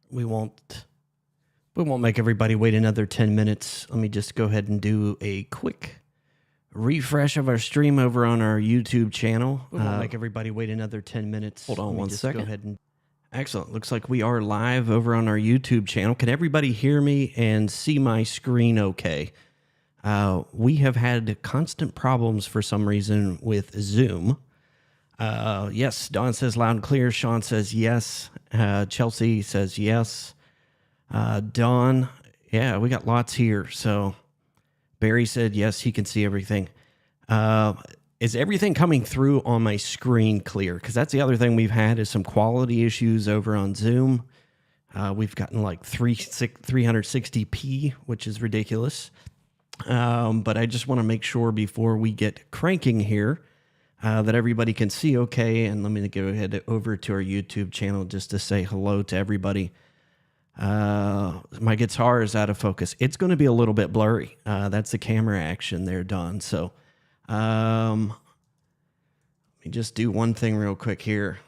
We won't make everybody wait another 10 minutes. Let me just go ahead and do a quick refresh of our stream over on our YouTube channel. We won't make everybody wait another 10 minutes. Hold on one second. Go ahead and excellent. Looks like we are live over on our YouTube channel. Can everybody hear me and see my screen okay? We have had constant problems for some reason with Zoom. Yes, Don says loud and clear. Sean says yes. Chelsea says yes. Don, yeah, we got lots here. So Barry said yes, he can see everything. Is everything coming through on my screen clear? Because that's the other thing we've had is some quality issues over on Zoom. We've gotten like 360p, which is ridiculous. But I just want to make sure before we get cranking here that everybody can see okay. And let me go ahead over to our YouTube channel just to say hello to everybody. My guitar is out of focus. It's going to be a little bit blurry. That's the camera action there, Don. So let me just do one thing real quick here.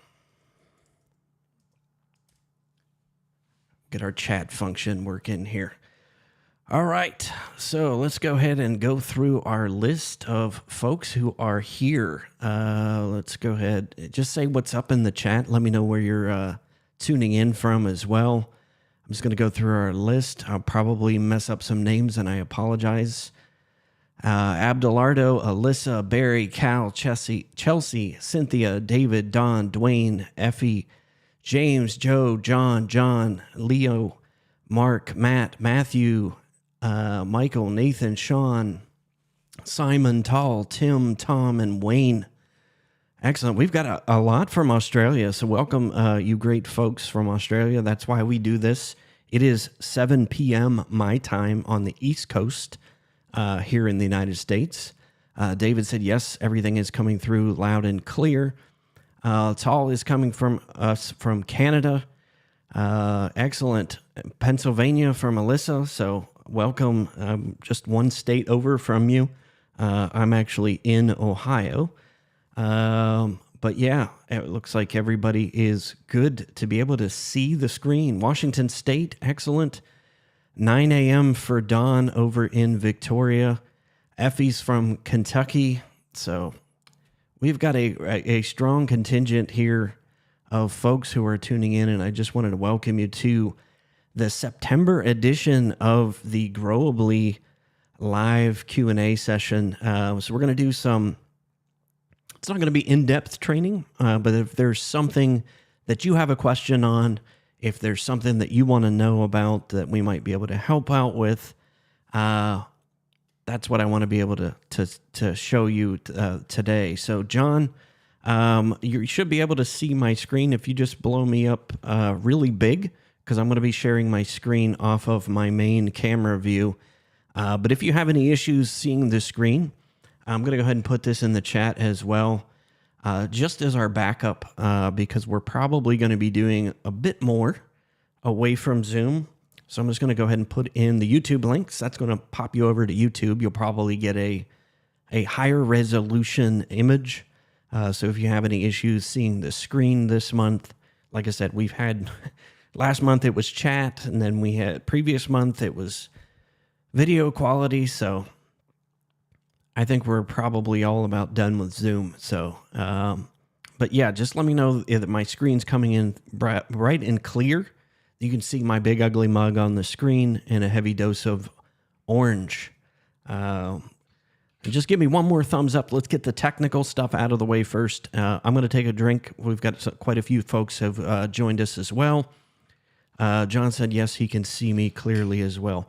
Get our chat function working here. All right, so let's go ahead and go through our list of folks who are here. Let's go ahead. Just say what's up in the chat. Let me know where you're tuning in from as well. I'm just going to go through our list. I'll probably mess up some names, and I apologize. Abdelardo, Alyssa, Barry, Cal, Chelsea, Cynthia, David, Don, Dwayne, Effie, James, Joe, John, Leo, Mark, Matt, Matthew, Michael, Nathan, Sean, Simon, Tall, Tim, Tom, and Wayne. Excellent. We've got a lot from Australia, so welcome, you great folks from Australia. That's why we do this. It is 7 p.m. my time on the East Coast here in the United States. David said, yes, everything is coming through loud and clear. Tall is coming from us from Canada. Excellent. Pennsylvania from Alyssa, so welcome. Just one state over from you. I'm actually in Ohio. But yeah, it looks like everybody is good to be able to see the screen. Washington State, excellent. 9 a.m. for Dawn over in Victoria. Effie's from Kentucky. So we've got a strong contingent here of folks who are tuning in, and I just wanted to welcome you to the September edition of the Growably live Q&A session. So we're going to do some... It's not going to be in-depth training, but if there's something that you have a question on, if there's something that you want to know about that we might be able to help out with, that's what I want to be able to show you today. So, John, you should be able to see my screen if you just blow me up really big, because I'm going to be sharing my screen off of my main camera view. But if you have any issues seeing the screen, I'm going to go ahead and put this in the chat as well, just as our backup, because we're probably going to be doing a bit more away from Zoom. So I'm just going to go ahead and put in the YouTube links. That's going to pop you over to YouTube. You'll probably get a higher resolution image. So if you have any issues seeing the screen this month, like I said, we've had last month it was chat, and then we had previous month it was video quality. So I think we're probably all about done with Zoom. So, but yeah, just let me know if my screen's coming in bright and clear. You can see my big ugly mug on the screen and a heavy dose of orange. Just give me one more thumbs up. Let's get the technical stuff out of the way first. I'm going to take a drink. We've got quite a few folks have joined us as well. John said, yes, he can see me clearly as well.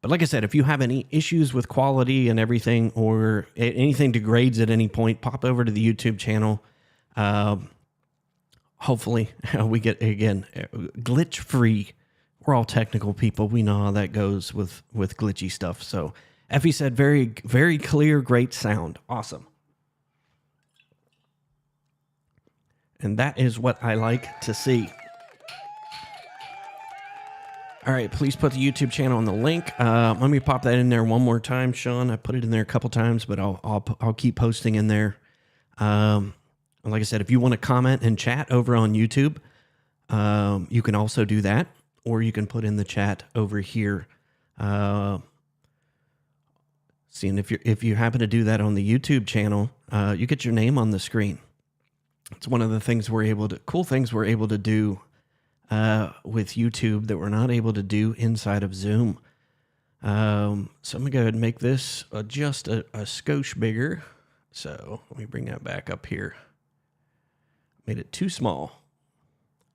But like I said, if you have any issues with quality and everything, or anything degrades at any point, pop over to the YouTube channel. Hopefully we get, again, glitch-free. We're all technical people. We know how that goes with glitchy stuff. So Effie said, very, very clear, great sound. Awesome. And that is what I like to see. All right, please put the YouTube channel on the link. Let me pop that in there one more time, Sean. I put it in there a couple times, but I'll keep posting in there. Like I said, if you want to comment and chat over on YouTube, you can also do that. or you can put in the chat over here. Seeing if you happen to do that on the YouTube channel, you get your name on the screen. It's one of the things cool things we're able to do with YouTube that we're not able to do inside of Zoom. So I'm gonna go ahead and make this just a skosh bigger. So let me bring that back up here. Made it too small.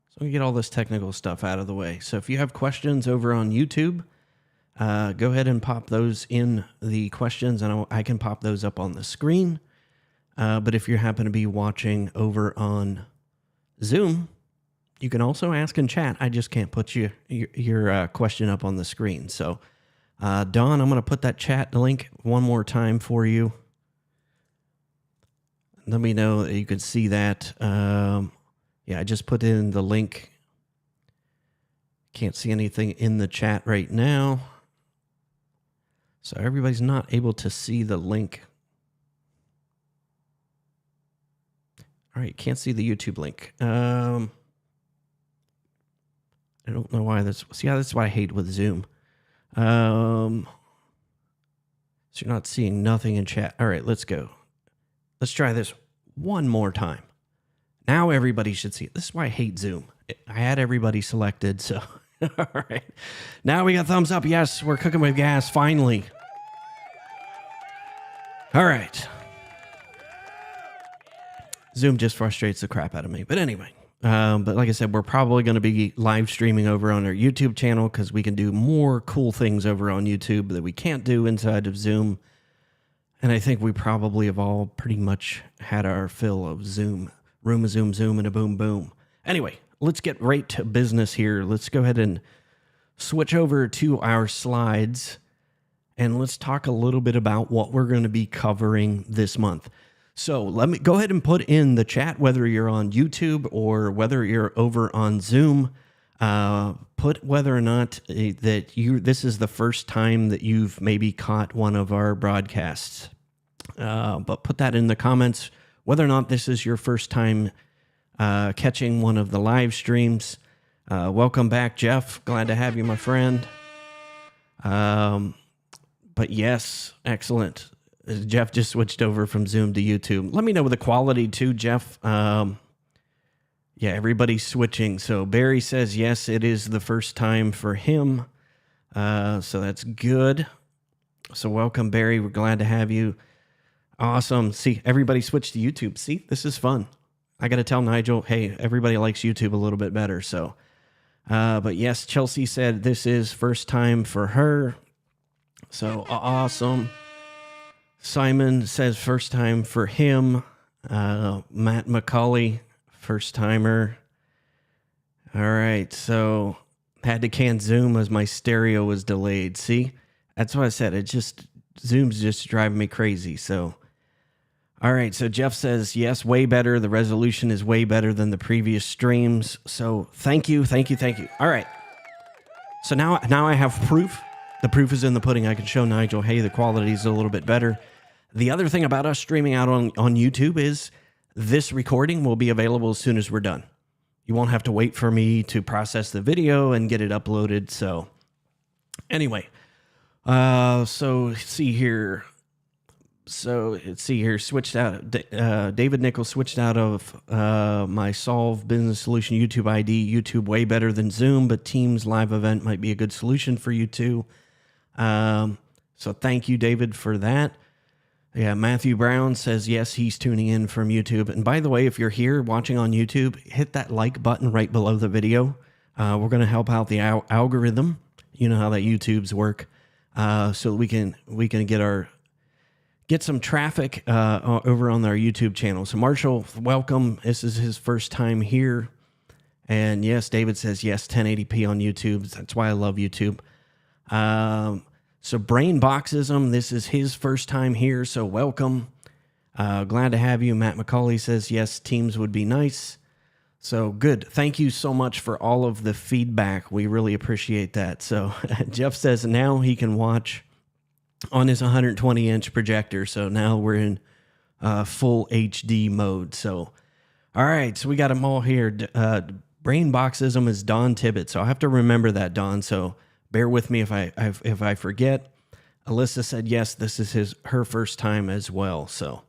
So we get all this technical stuff out of the way. So if you have questions over on YouTube, go ahead and pop those in the questions, and I can pop those up on the screen. But if you happen to be watching over on Zoom, you can also ask in chat. I just can't put your question up on the screen. So, Dawn, I'm going to put that chat link one more time for you. Let me know that you can see that. Yeah, I just put in the link. Can't see anything in the chat right now. So everybody's not able to see the link. All right, can't see the YouTube link. I don't know why that's... See, that's what I hate with Zoom. So you're not seeing nothing in chat. All right, let's go. Let's try this one more time. Now everybody should see it. This is why I hate Zoom. I had everybody selected, so... All right. Now we got thumbs up. Yes, we're cooking with gas, finally. All right. Zoom just frustrates the crap out of me. But anyway, but like I said, we're probably going to be live streaming over on our YouTube channel because we can do more cool things over on YouTube that we can't do inside of Zoom. And I think we probably have all pretty much had our fill of Zoom. Room, zoom, zoom, and a boom, boom. Anyway, let's get right to business here. Let's go ahead and switch over to our slides. And let's talk a little bit about what we're going to be covering this month. So let me go ahead and put in the chat, whether you're on YouTube or whether you're over on Zoom, put whether or not that this is the first time that you've maybe caught one of our broadcasts. But put that in the comments, whether or not this is your first time catching one of the live streams. Welcome back, Jeff. Glad to have you, my friend. But yes, excellent. Jeff just switched over from Zoom to YouTube. Let me know the quality too, Jeff. Yeah, everybody's switching. So Barry says, yes, it is the first time for him. So that's good. So welcome, Barry. We're glad to have you. Awesome. See, everybody switched to YouTube. See, this is fun. I got to tell Nigel, hey, everybody likes YouTube a little bit better. So, but yes, Chelsea said this is first time for her. So awesome. Simon says first time for him. Matt McCauley, first timer. All right. So had to can Zoom as my stereo was delayed. See, that's what I said. Zoom's just driving me crazy. So, all right. So Jeff says, yes, way better. The resolution is way better than the previous streams. So thank you. Thank you. Thank you. All right. So now I have proof. The proof is in the pudding. I can show Nigel, hey, the quality is a little bit better. The other thing about us streaming out on YouTube is this recording will be available as soon as we're done. You won't have to wait for me to process the video and get it uploaded. So anyway, so let's see here. Switched out. David Nichols switched out of my Solve Business Solution YouTube ID. YouTube way better than Zoom, but Teams live event might be a good solution for you too. So thank you, David, for that. Yeah, Matthew Brown says, yes, he's tuning in from YouTube. And by the way, if you're here watching on YouTube, hit that like button right below the video. We're going to help out the algorithm. You know how that YouTube's work. So we can get some traffic over on our YouTube channel. So Marshall, welcome. This is his first time here. And yes, David says, yes, 1080p on YouTube. That's why I love YouTube. So Brain Boxism, this is his first time here, so welcome. Glad to have you. Matt McCauley says, yes, Teams would be nice. So good. Thank you so much for all of the feedback. We really appreciate that. So Jeff says now he can watch on his 120-inch projector. So now we're in full HD mode. So, all right, so we got them all here. Brainboxism is Dawn Tibbet. So I'll have to remember that, Dawn. So bear with me if I forget. Alyssa said, yes, this is her first time as well. So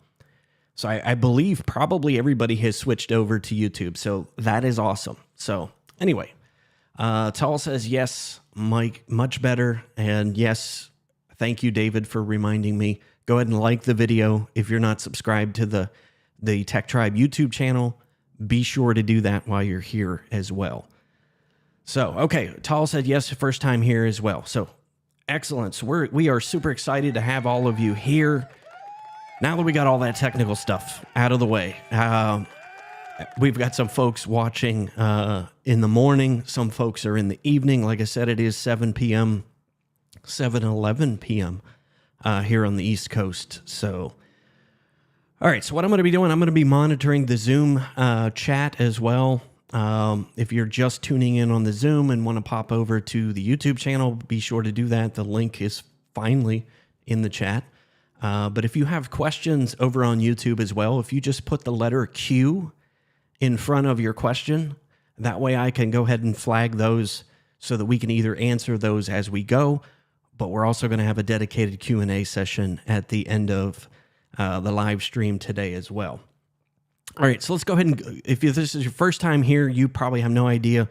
I believe probably everybody has switched over to YouTube. So that is awesome. So anyway, Tal says, yes, Mike, much better. And yes, thank you, David, for reminding me. Go ahead and like the video. If you're not subscribed to the Tech Tribe YouTube channel, be sure to do that while you're here as well. So, okay, Tal said, yes, first time here as well. So excellent. So we are super excited to have all of you here. Now that we got all that technical stuff out of the way, we've got some folks watching in the morning. Some folks are in the evening. Like I said, it is 7 p.m., 7:11 p.m. Here on the East Coast. So, all right. So what I'm going to be doing, I'm going to be monitoring the Zoom chat as well. If you're just tuning in on the Zoom and want to pop over to the YouTube channel, be sure to do that. The link is finally in the chat. But if you have questions over on YouTube as well, if you just put the letter Q in front of your question, that way I can go ahead and flag those so that we can either answer those as we go, but we're also going to have a dedicated Q&A session at the end of the live stream today as well. All right, so let's go ahead and, if this is your first time here, you probably have no idea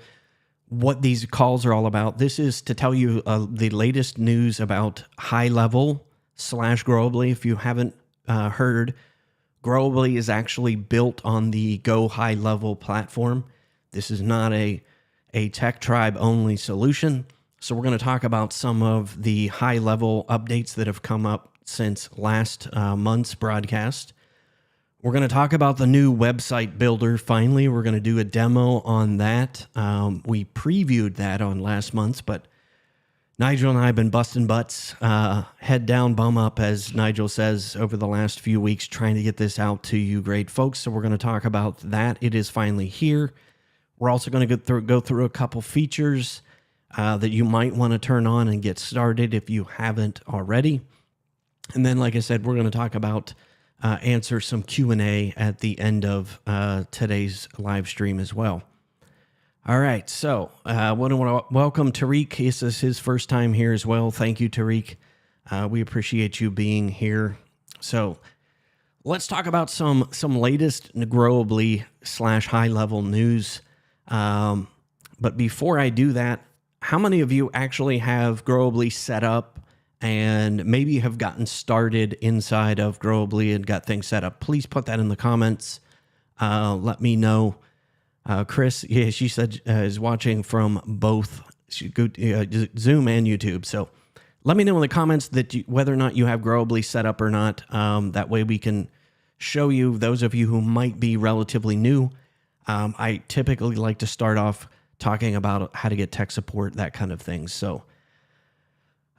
what these calls are all about. This is to tell you the latest news about High Level / Growably. If you haven't heard, Growably is actually built on the Go High Level platform. This is not a Tech Tribe only solution. So we're going to talk about some of the high level updates that have come up since last month's broadcast. We're going to talk about the new website builder. Finally, we're going to do a demo on that. We previewed that on last month's, but Nigel and I have been busting butts, head down, bum up, as Nigel says, over the last few weeks, trying to get this out to you great folks. So we're going to talk about that. It is finally here. We're also going to go through a couple features that you might want to turn on and get started if you haven't already. And then, like I said, we're going to talk about answer some Q&A at the end of today's live stream as well. All right, so I want to welcome Tariq. This is his first time here as well. Thank you, Tariq. We appreciate you being here. So let's talk about some latest Growably / high level news. But before I do that, how many of you actually have Growably set up and maybe have gotten started inside of Growably and got things set up? Please put that in the comments. Let me know. Chris, yeah, she said is watching from both Zoom and YouTube. So let me know in the comments that whether or not you have Growably set up or not. That way we can show you, those of you who might be relatively new. I typically like to start off talking about how to get tech support, that kind of thing. So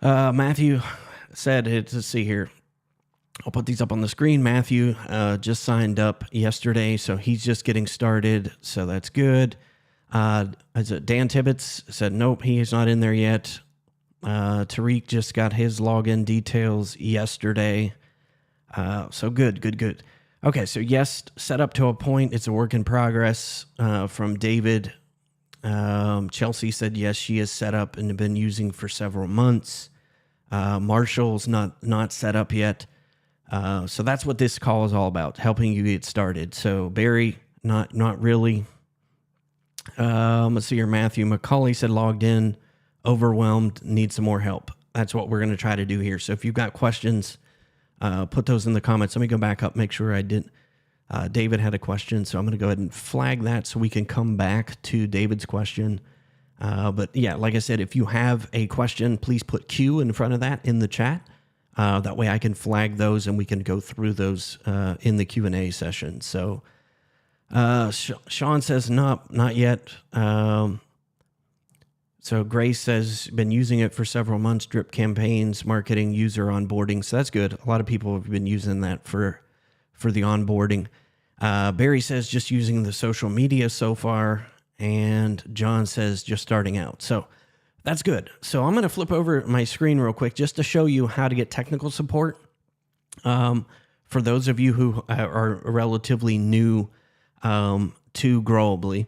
Matthew said, let's see here. I'll put these up on the screen. Matthew just signed up yesterday, so he's just getting started, so that's good. Dan Tibbetts said, nope, he is not in there yet. Tariq just got his login details yesterday. So good. Okay, so yes, set up to a point. It's a work in progress from David. Chelsea said, yes, she is set up and been using for several months. Marshall's not set up yet. So that's what this call is all about, helping you get started. So Barry, not really. Let's see here. Matthew McCauley said logged in, overwhelmed, need some more help. That's what we're going to try to do here. So if you've got questions, put those in the comments. Let me go back up, make sure I didn't. David had a question, so I'm going to go ahead and flag that so we can come back to David's question. But yeah, like I said, if you have a question, please put Q in front of that in the chat. That way I can flag those and we can go through those in the Q&A session. So Sean says, not yet. So Grace says, been using it for several months, drip campaigns, marketing, user onboarding. So that's good. A lot of people have been using that for the onboarding. Barry says, just using the social media so far. And John says, just starting out. So that's good. So I'm going to flip over my screen real quick just to show you how to get technical support. For those of you who are relatively new to Growably.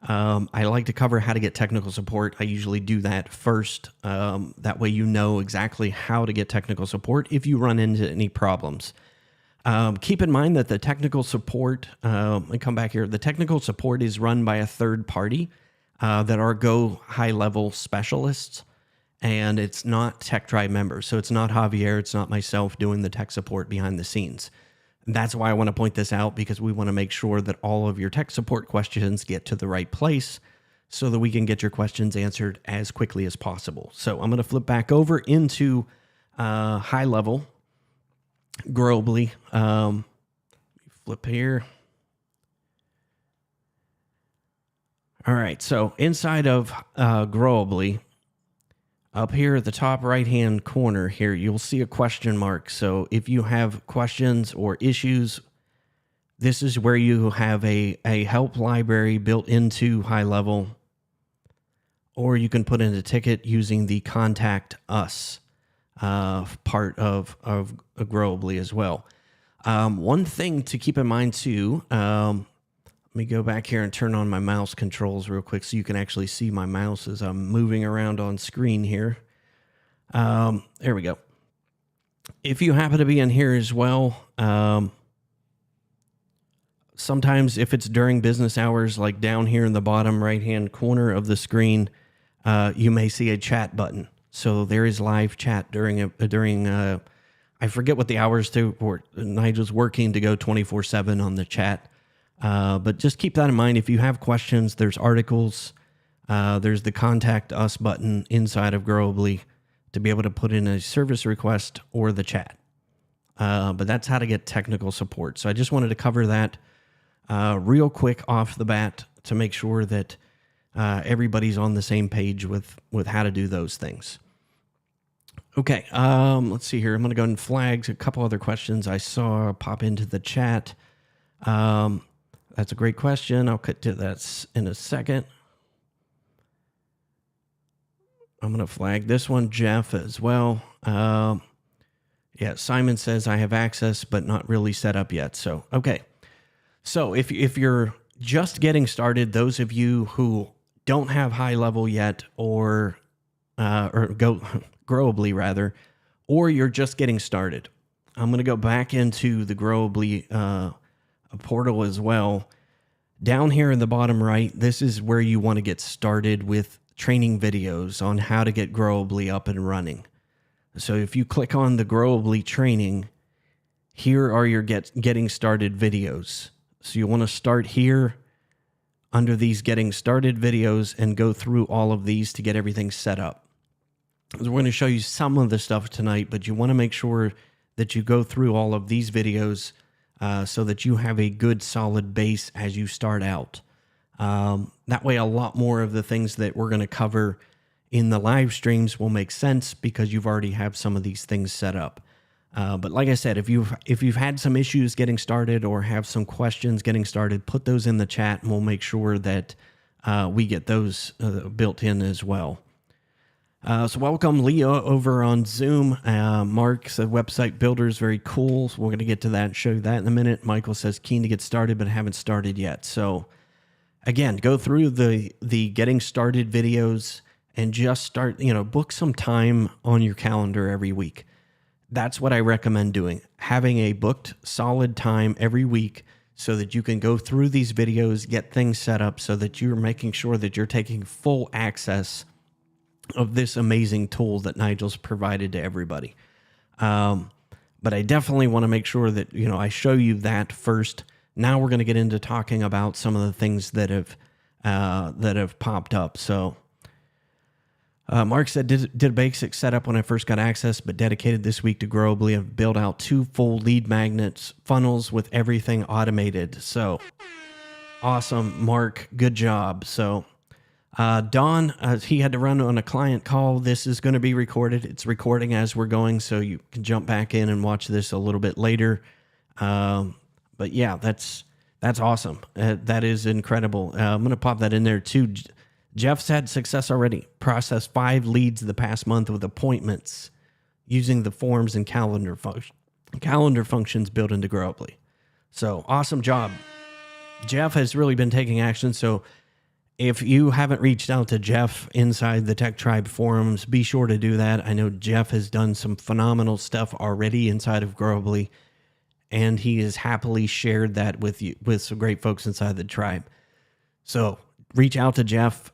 I like to cover how to get technical support. I usually do that first. That way you know exactly how to get technical support if you run into any problems. Keep in mind that the technical support, let me come back here. The technical support is run by a third party that are Go high-level specialists, and it's not TechTribe members. So it's not Javier, it's not myself doing the tech support behind the scenes. And that's why I want to point this out, because we want to make sure that all of your tech support questions get to the right place so that we can get your questions answered as quickly as possible. So I'm going to flip back over into high-level Growably. Flip here. All right, so inside of Growably, up here at the top right-hand corner here, you'll see a question mark. So if you have questions or issues, this is where you have a help library built into high level, or you can put in a ticket using the Contact Us part of Growably as well. One thing to keep in mind too, let me go back here and turn on my mouse controls real quick so you can actually see my mouse as I'm moving around on screen here. There we go. If you happen to be in here as well, sometimes if it's during business hours, like down here in the bottom right-hand corner of the screen, you may see a chat button. So there is live chat during I forget what the hours to, or Nigel's working to go 24/7 on the chat. But just keep that in mind. If you have questions, there's articles, there's the Contact Us button inside of Growably to be able to put in a service request or the chat. But that's how to get technical support. So I just wanted to cover that real quick off the bat to make sure that everybody's on the same page with how to do those things. Okay, let's see here. I'm going to go and flag a couple other questions I saw pop into the chat. That's a great question. I'll get to that in a second. I'm going to flag this one, Jeff, as well. Yeah, Simon says, I have access, but not really set up yet. So, okay. So if you're just getting started, those of you who don't have high level yet, or go Growably rather, or you're just getting started, I'm going to go back into the Growably portal as well. Down here in the bottom right, this is where you want to get started with training videos on how to get Growably up and running. So if you click on the Growably training, here are your getting started videos. So you want to start here under these getting started videos and go through all of these to get everything set up. We're going to show you some of the stuff tonight, but you want to make sure that you go through all of these videos so that you have a good solid base as you start out. That way, a lot more of the things that we're going to cover in the live streams will make sense because you've already have some of these things set up. But like I said, if you've had some issues getting started or have some questions getting started, put those in the chat and we'll make sure that we get those built in as well. So welcome Leo over on Zoom. Mark said website builder is very cool. So we're going to get to that and show you that in a minute. Michael says keen to get started, but haven't started yet. So again, go through the getting started videos and just start, book some time on your calendar every week. That's what I recommend doing. Having a booked solid time every week so that you can go through these videos, get things set up so that you're making sure that you're taking full access of this amazing tool that Nigel's provided to everybody. But I definitely want to make sure that, I show you that first. Now we're going to get into talking about some of the things that have popped up. So Mark said, did a basic setup when I first got access, but dedicated this week to Growably. I've built out 2 full lead magnets funnels with everything automated. So awesome, Mark. Good job. So Don, he had to run on a client call. This is going to be recorded. It's recording as we're going, so you can jump back in and watch this a little bit later. But yeah, that's awesome. That is incredible. I'm going to pop that in there too. Jeff's had success already. Processed 5 leads the past month with appointments using the forms and calendar functions built into Growably. So awesome job. Jeff has really been taking action. So If you haven't reached out to Jeff inside the Tech Tribe forums, be sure to do that. I know Jeff has done some phenomenal stuff already inside of Growably, and he has happily shared that with you, with some great folks inside the tribe. So reach out to Jeff.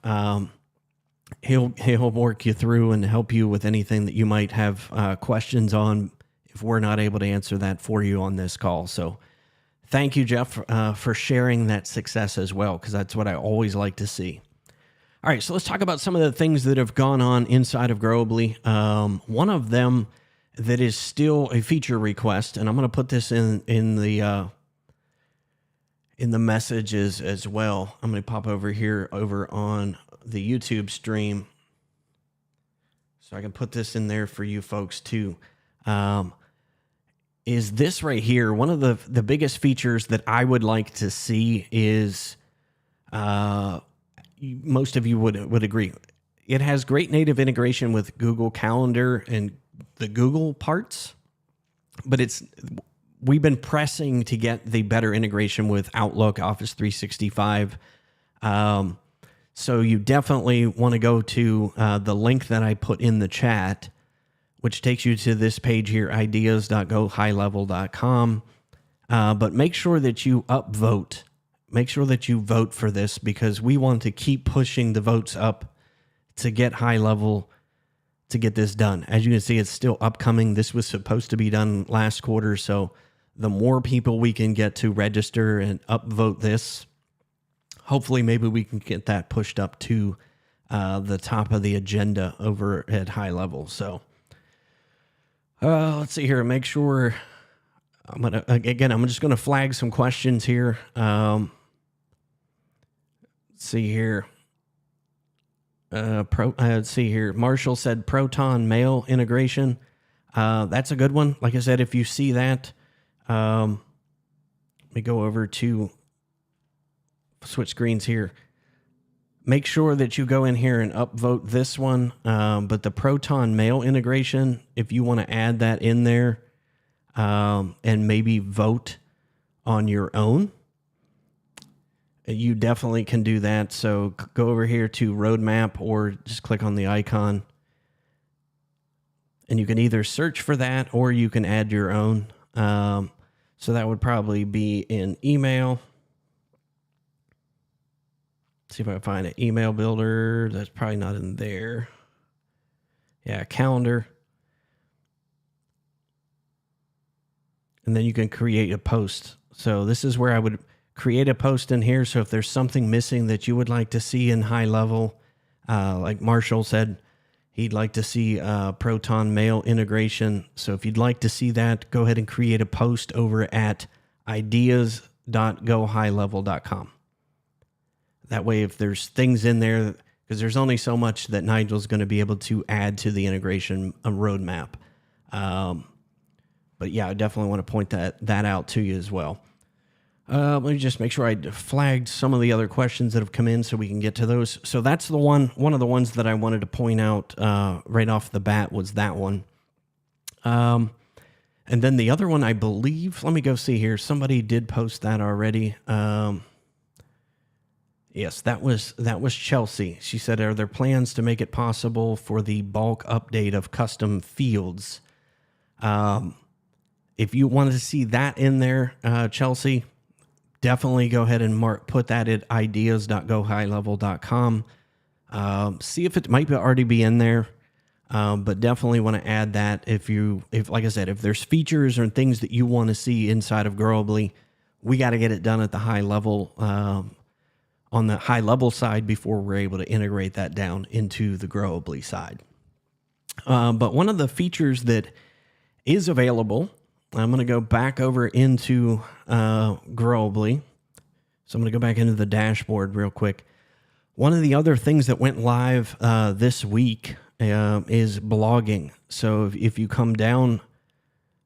He'll work you through and help you with anything that you might have questions on if we're not able to answer that for you on this call. So thank you, Jeff, for sharing that success as well, because that's what I always like to see. All right, so let's talk about some of the things that have gone on inside of Growably. One of them that is still a feature request, and I'm going to put this in the messages as well. I'm going to pop over here over on the YouTube stream, so I can put this in there for you folks too. Is this right here? One of the biggest features that I would like to see is, most of you would agree, it has great native integration with Google Calendar and the Google parts, but we've been pressing to get the better integration with Outlook, Office 365. So you definitely want to go to the link that I put in the chat, which takes you to this page here, ideas.gohighlevel.com. But make sure that you upvote. Make sure that you vote for this, because we want to keep pushing the votes up to get high level to get this done. As you can see, it's still upcoming. This was supposed to be done last quarter, so the more people we can get to register and upvote this, hopefully maybe we can get that pushed up to the top of the agenda over at high level. So let's see here. Make sure I'm just gonna flag some questions here. Let's see here. Let's see here. Marshall said Proton mail integration. That's a good one. Like I said, if you see that, let me go over to switch screens here. Make sure that you go in here and upvote this one. But the Proton mail integration, if you want to add that in there, and maybe vote on your own, you definitely can do that. So go over here to roadmap or just click on the icon, and you can either search for that or you can add your own. So that would probably be in email. See if I can find an email builder. That's probably not in there. Yeah, calendar. And then you can create a post. So this is where I would create a post in here. So if there's something missing that you would like to see in high level, like Marshall said, he'd like to see Proton mail integration. So if you'd like to see that, go ahead and create a post over at ideas.gohighlevel.com. That way, if there's things in there, because there's only so much that Nigel's going to be able to add to the integration roadmap. But yeah, I definitely want to point that out to you as well. Let me just make sure I flagged some of the other questions that have come in so we can get to those. So that's the one of the ones that I wanted to point out right off the bat was that one. And then the other one, I believe, let me go see here. Somebody did post that already. Yes, that was Chelsea. She said, are there plans to make it possible for the bulk update of custom fields? If you wanted to see that in there, Chelsea, definitely go ahead and put that at ideas.gohighlevel.com. See if it might already be in there, but definitely want to add that if like I said, if there's features or things that you want to see inside of Growably, we got to get it done at the high level, on the high level side before we're able to integrate that down into the Growably side. But one of the features that is available, I'm going to go back over into Growably. So I'm going to go back into the dashboard real quick. One of the other things that went live this week is blogging. So if you come down,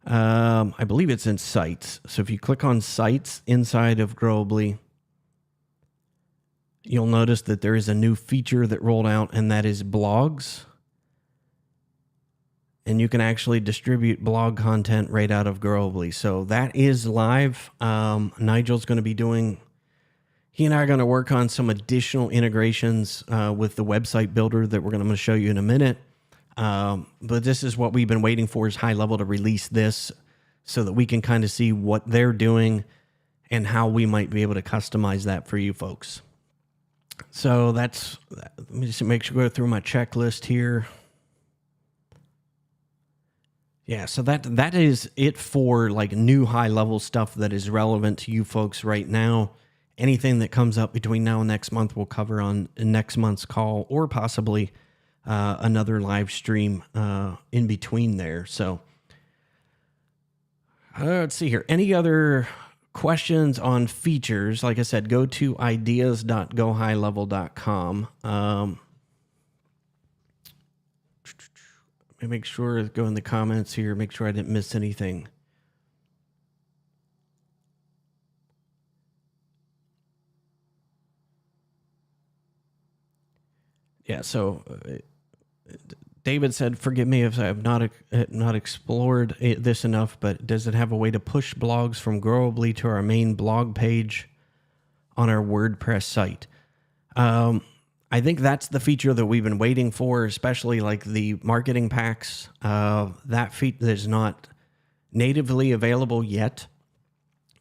I believe it's in Sites. So if you click on Sites inside of Growably, you'll notice that there is a new feature that rolled out, and that is blogs. And you can actually distribute blog content right out of Growably. So that is live. Nigel's going to be doing He and I are going to work on some additional integrations with the website builder that I'm going to show you in a minute. But this is what we've been waiting for, is High Level to release this so that we can kind of see what they're doing and how we might be able to customize that for you folks. So let me just make sure I go through my checklist here. Yeah, so that is it for like new high level stuff that is relevant to you folks right now. Anything that comes up between now and next month we'll cover on next month's call, or possibly another live stream in between there. So let's see here. Any other questions on features? Like I said, go to ideas.gohighlevel.com. Let me make sure, go in the comments here, make sure I didn't miss anything. Yeah, so David said, forgive me if I have not explored this enough, but does it have a way to push blogs from Growably to our main blog page on our WordPress site? I think that's the feature that we've been waiting for, especially like the marketing packs. That feature is not natively available yet,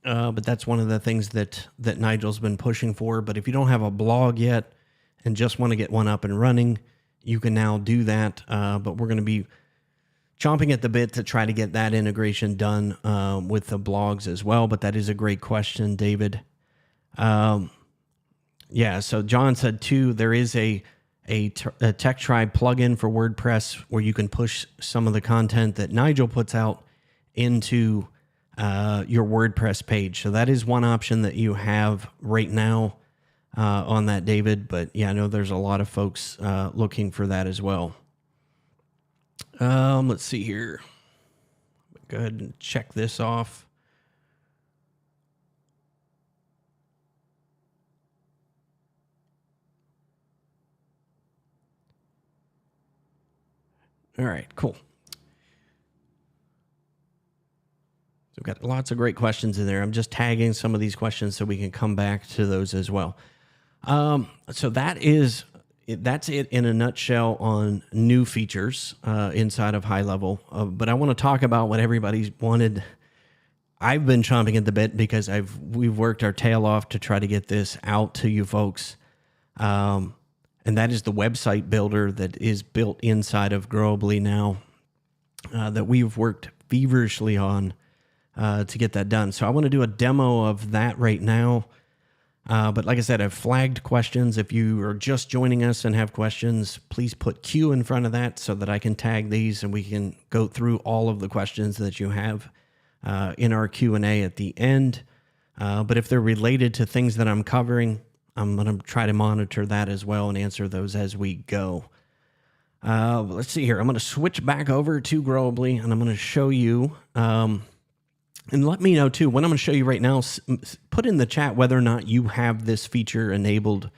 but that's one of the things that Nigel's been pushing for. But if you don't have a blog yet and just want to get one up and running, you can now do that. But we're going to be chomping at the bit to try to get that integration done with the blogs as well. But that is a great question, David. Yeah, so John said too, there is a Tech Tribe plugin for WordPress where you can push some of the content that Nigel puts out into your WordPress page. So that is one option that you have right now on that, David. But yeah, I know there's a lot of folks looking for that as well. Let's see here. Go ahead and check this off. All right, cool. So we've got lots of great questions in there. I'm just tagging some of these questions so we can come back to those as well. So that's it in a nutshell on new features inside of High Level. But I want to talk about what everybody's wanted. I've been chomping at the bit because we've worked our tail off to try to get this out to you folks. And that is the website builder that is built inside of Growably now that we've worked feverishly on to get that done. So I want to do a demo of that right now. But like I said, I've flagged questions. If you are just joining us and have questions, please put Q in front of that so that I can tag these and we can go through all of the questions that you have in our Q&A at the end. But if they're related to things that I'm covering, I'm going to try to monitor that as well and answer those as we go. Let's see here. I'm going to switch back over to Growably, and I'm going to show you. And let me know, too, what I'm going to show you right now. Put in the chat whether or not you have this feature enabled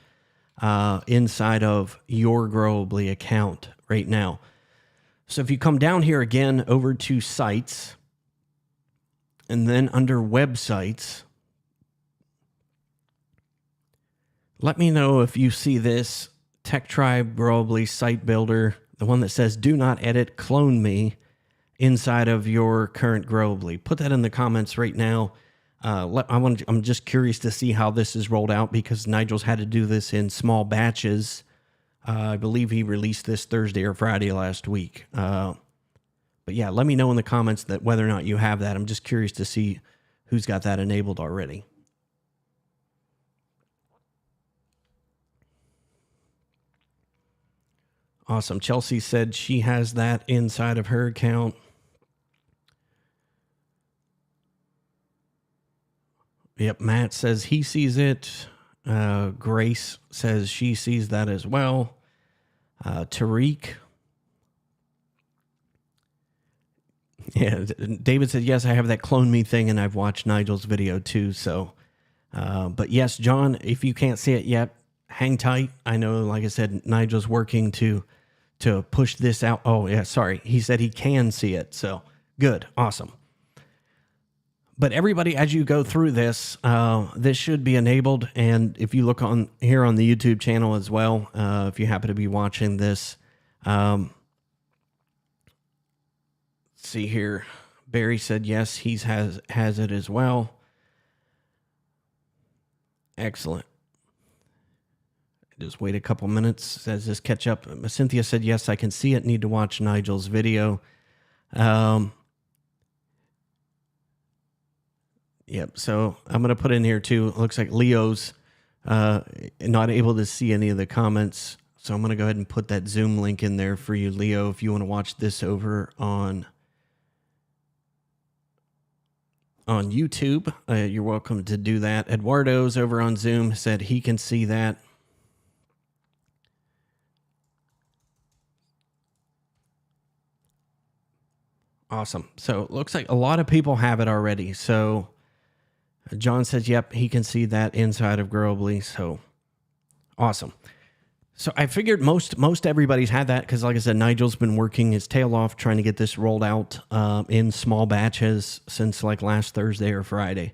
inside of your Growably account right now. So if you come down here again over to Sites, and then under Websites, let me know if you see this Tech Tribe Growably site builder, the one that says "Do not edit, clone me" inside of your current Growably. Put that in the comments right now. I'm just curious to see how this is rolled out because Nigel's had to do this in small batches. I believe he released this Thursday or Friday last week. But yeah, let me know in the comments that whether or not you have that. I'm just curious to see who's got that enabled already. Awesome. Chelsea said she has that inside of her account. Yep, Matt says he sees it. Grace says she sees that as well. Tariq. Yeah, David said, yes, I have that clone me thing, and I've watched Nigel's video too. So, but yes, John, if you can't see it yet, hang tight. I know, like I said, Nigel's working to push this out. Oh, yeah, sorry. He said he can see it. So good. Awesome. But everybody, as you go through this, this should be enabled. And if you look on here on the YouTube channel as well, if you happen to be watching this, see here, Barry said yes, he has it as well. Excellent. Just wait a couple minutes as this catch up. Cynthia said yes, I can see it. Need to watch Nigel's video. Yep. So I'm going to put in here too. It looks like Leo's not able to see any of the comments. So I'm going to go ahead and put that Zoom link in there for you, Leo, if you want to watch this over on YouTube. You're welcome to do that. Eduardo's over on Zoom said he can see that. Awesome. So it looks like a lot of people have it already. So John says, yep, he can see that inside of Growably. So awesome. So I figured most everybody's had that because, like I said, Nigel's been working his tail off trying to get this rolled out in small batches since like last Thursday or Friday.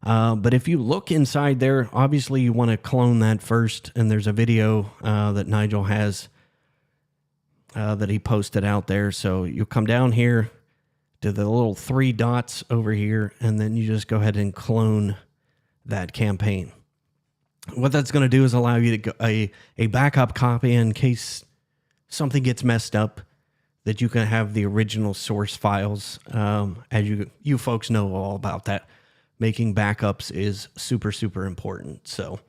But if you look inside there, obviously you want to clone that first. And there's a video that Nigel has that he posted out there. So you come down here to the little 3 dots over here, and then you just go ahead and clone that campaign. What that's going to do is allow you to go a backup copy in case something gets messed up, that you can have the original source files. As you folks know all about that. Making backups is super, super important. So,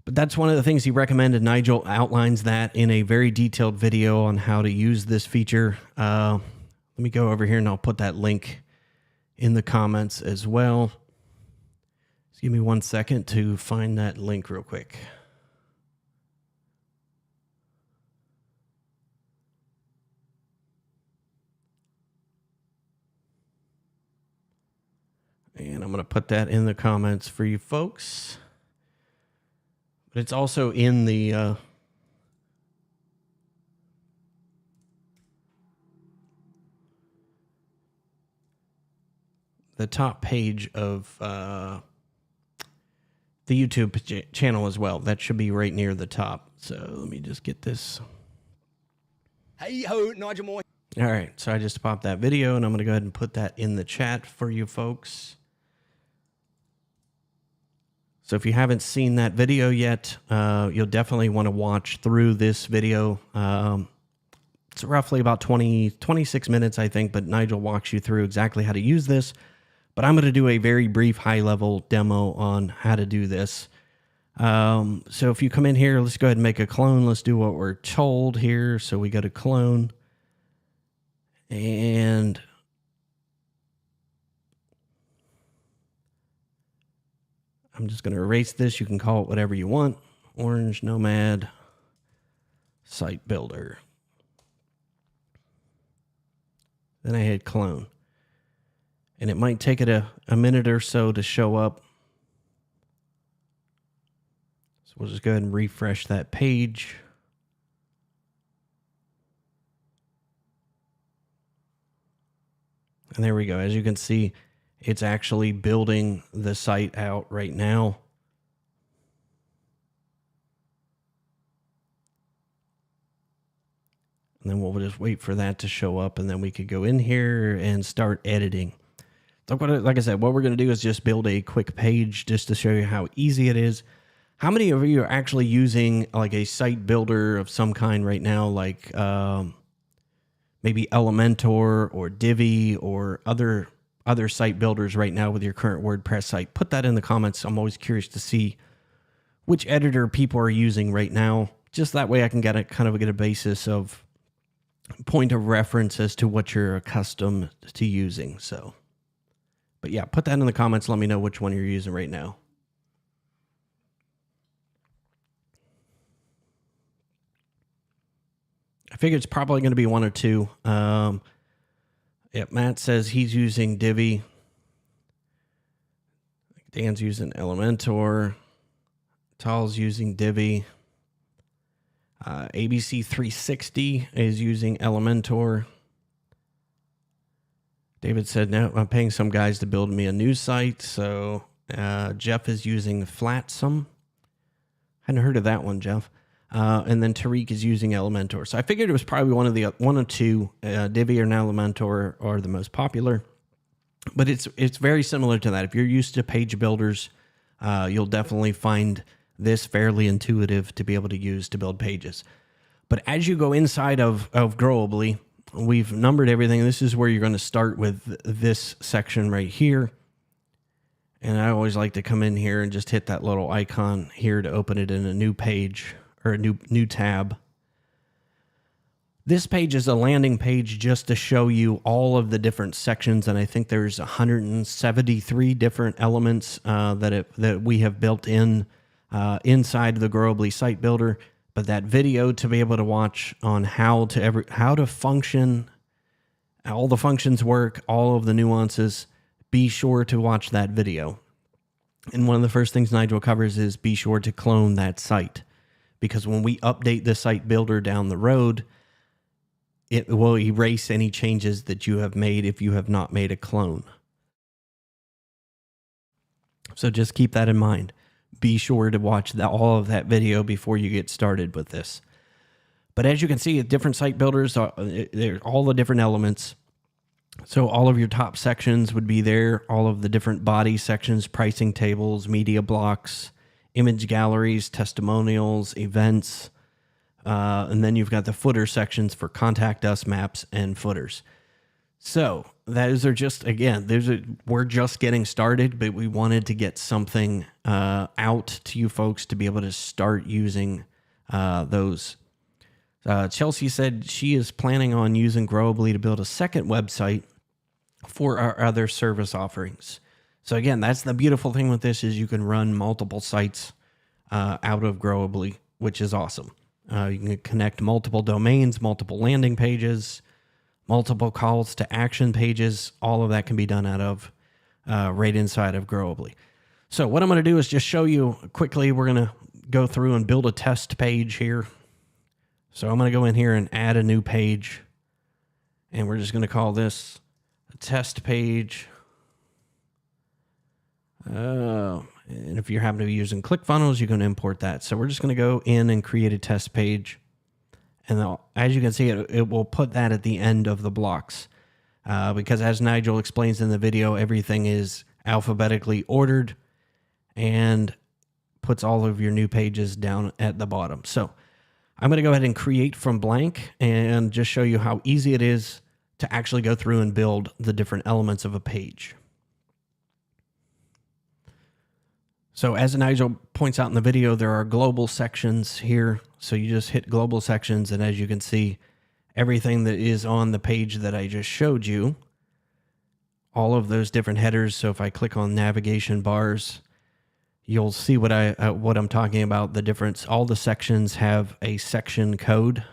but that's one of the things he recommended. Nigel outlines that in a very detailed video on how to use this feature. Let me go over here and I'll put that link in the comments as well. Just give me 1 second to find that link real quick. And I'm going to put that in the comments for you folks. But it's also in the top page of the YouTube channel as well. That should be right near the top. So let me just get this. Hey ho, Nigel Moore. All right, so I just popped that video, and I'm going to go ahead and put that in the chat for you folks. So if you haven't seen that video yet, you'll definitely want to watch through this video. It's roughly about 26 minutes, I think, but Nigel walks you through exactly how to use this. But I'm going to do a very brief high-level demo on how to do this. So if you come in here, let's go ahead and make a clone. Let's do what we're told here. So we go to clone. And I'm just going to erase this. You can call it whatever you want. Orange Nomad Site Builder. Then I hit clone. And it might take it a minute or so to show up. So we'll just go ahead and refresh that page. And there we go. As you can see, it's actually building the site out right now. And then we'll just wait for that to show up, and then we could go in here and start editing. So like I said, what we're going to do is just build a quick page just to show you how easy it is. How many of you are actually using like a site builder of some kind right now, like maybe Elementor or Divi or other site builders right now with your current WordPress site? Put that in the comments. I'm always curious to see which editor people are using right now. Just that way I can get a basis of point of reference as to what you're accustomed to using. So, but yeah, put that in the comments. Let me know which one you're using right now. I figure it's probably going to be one or two. Matt says he's using Divi. Dan's using Elementor. Tal's using Divi. ABC 360 is using Elementor. David said, no, I'm paying some guys to build me a new site. So Jeff is using Flatsum. Hadn't heard of that one, Jeff. And then Tariq is using Elementor. So I figured it was probably one of two. Divi and Elementor are the most popular. But it's very similar to that. If you're used to page builders, you'll definitely find this fairly intuitive to be able to use to build pages. But as you go inside of Growably, we've numbered everything. This is where you're going to start with this section right here. And I always like to come in here and just hit that little icon here to open it in a new page or a new tab. This page is a landing page just to show you all of the different sections, and I think there's 173 different elements that we have built in inside the Growably site builder. But that video to be able to watch on how to function, all the functions work, all of the nuances, be sure to watch that video. And one of the first things Nigel covers is be sure to clone that site, because when we update the site builder down the road, it will erase any changes that you have made if you have not made a clone. So just keep that in mind. Be sure to watch all of that video before you get started with this. But as you can see, different site builders, they're all the different elements. So all of your top sections would be there, all of the different body sections, pricing tables, media blocks, image galleries, testimonials, events. And then you've got the footer sections for contact us, maps, and footers. So those are just, again, we're just getting started, but we wanted to get something out to you folks to be able to start using those. Chelsea said she is planning on using Growably to build a second website for our other service offerings. So again, that's the beautiful thing with this is you can run multiple sites out of Growably, which is awesome. You can connect multiple domains, multiple landing pages, multiple calls to action pages. All of that can be done out of right inside of Growably. So what I'm going to do is just show you quickly. We're going to go through and build a test page here. So I'm going to go in here and add a new page. And we're just going to call this a test page. And if you happen to be using ClickFunnels, you can import that. So we're just going to go in and create a test page. And as you can see, it will put that at the end of the blocks. Because as Nigel explains in the video, everything is alphabetically ordered and puts all of your new pages down at the bottom. So I'm going to go ahead and create from blank and just show you how easy it is to actually go through and build the different elements of a page. So as Nigel points out in the video, there are global sections here. So you just hit global sections, and as you can see, everything that is on the page that I just showed you, all of those different headers. So if I click on navigation bars, you'll see what I'm talking about, the difference. All the sections have a section code.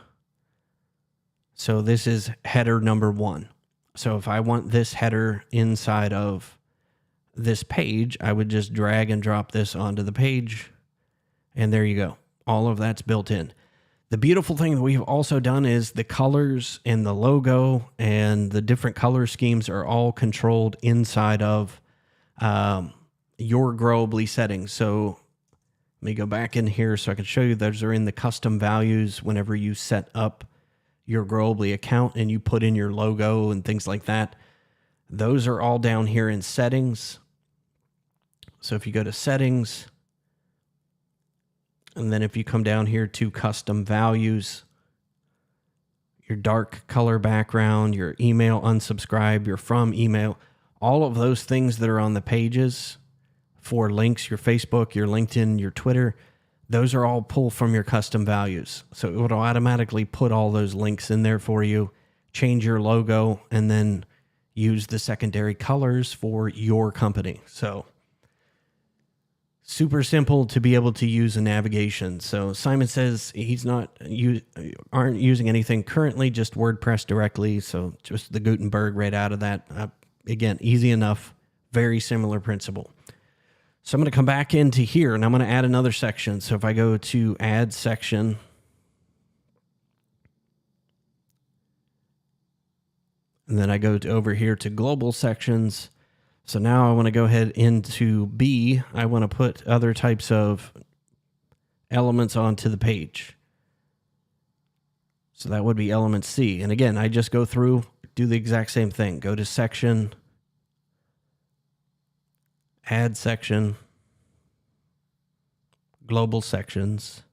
So this is header number 1. So if I want this header inside of this page, I would just drag and drop this onto the page, and there you go. All of that's built in. The beautiful thing that we've also done is the colors and the logo and the different color schemes are all controlled inside of your Growably settings. So let me go back in here so I can show you. Those are in the custom values whenever you set up your Growably account and you put in your logo and things like that. Those are all down here in settings. So if you go to settings, and then if you come down here to custom values, your dark color background, your email unsubscribe, your from email, all of those things that are on the pages for links, your Facebook, your LinkedIn, your Twitter, those are all pulled from your custom values. So it will automatically put all those links in there for you, change your logo, and then use the secondary colors for your company. So super simple to be able to use a navigation. So Simon says he's aren't using anything currently, just WordPress directly. So just the Gutenberg right out of that. Again, easy enough, very similar principle. So I'm going to come back into here and I'm going to add another section. So if I go to add section, And then I go over here to global sections. So now I want to go ahead into B. I want to put other types of elements onto the page. So that would be element C. And again, I just go through, do the exact same thing. Go to section, add section, global sections,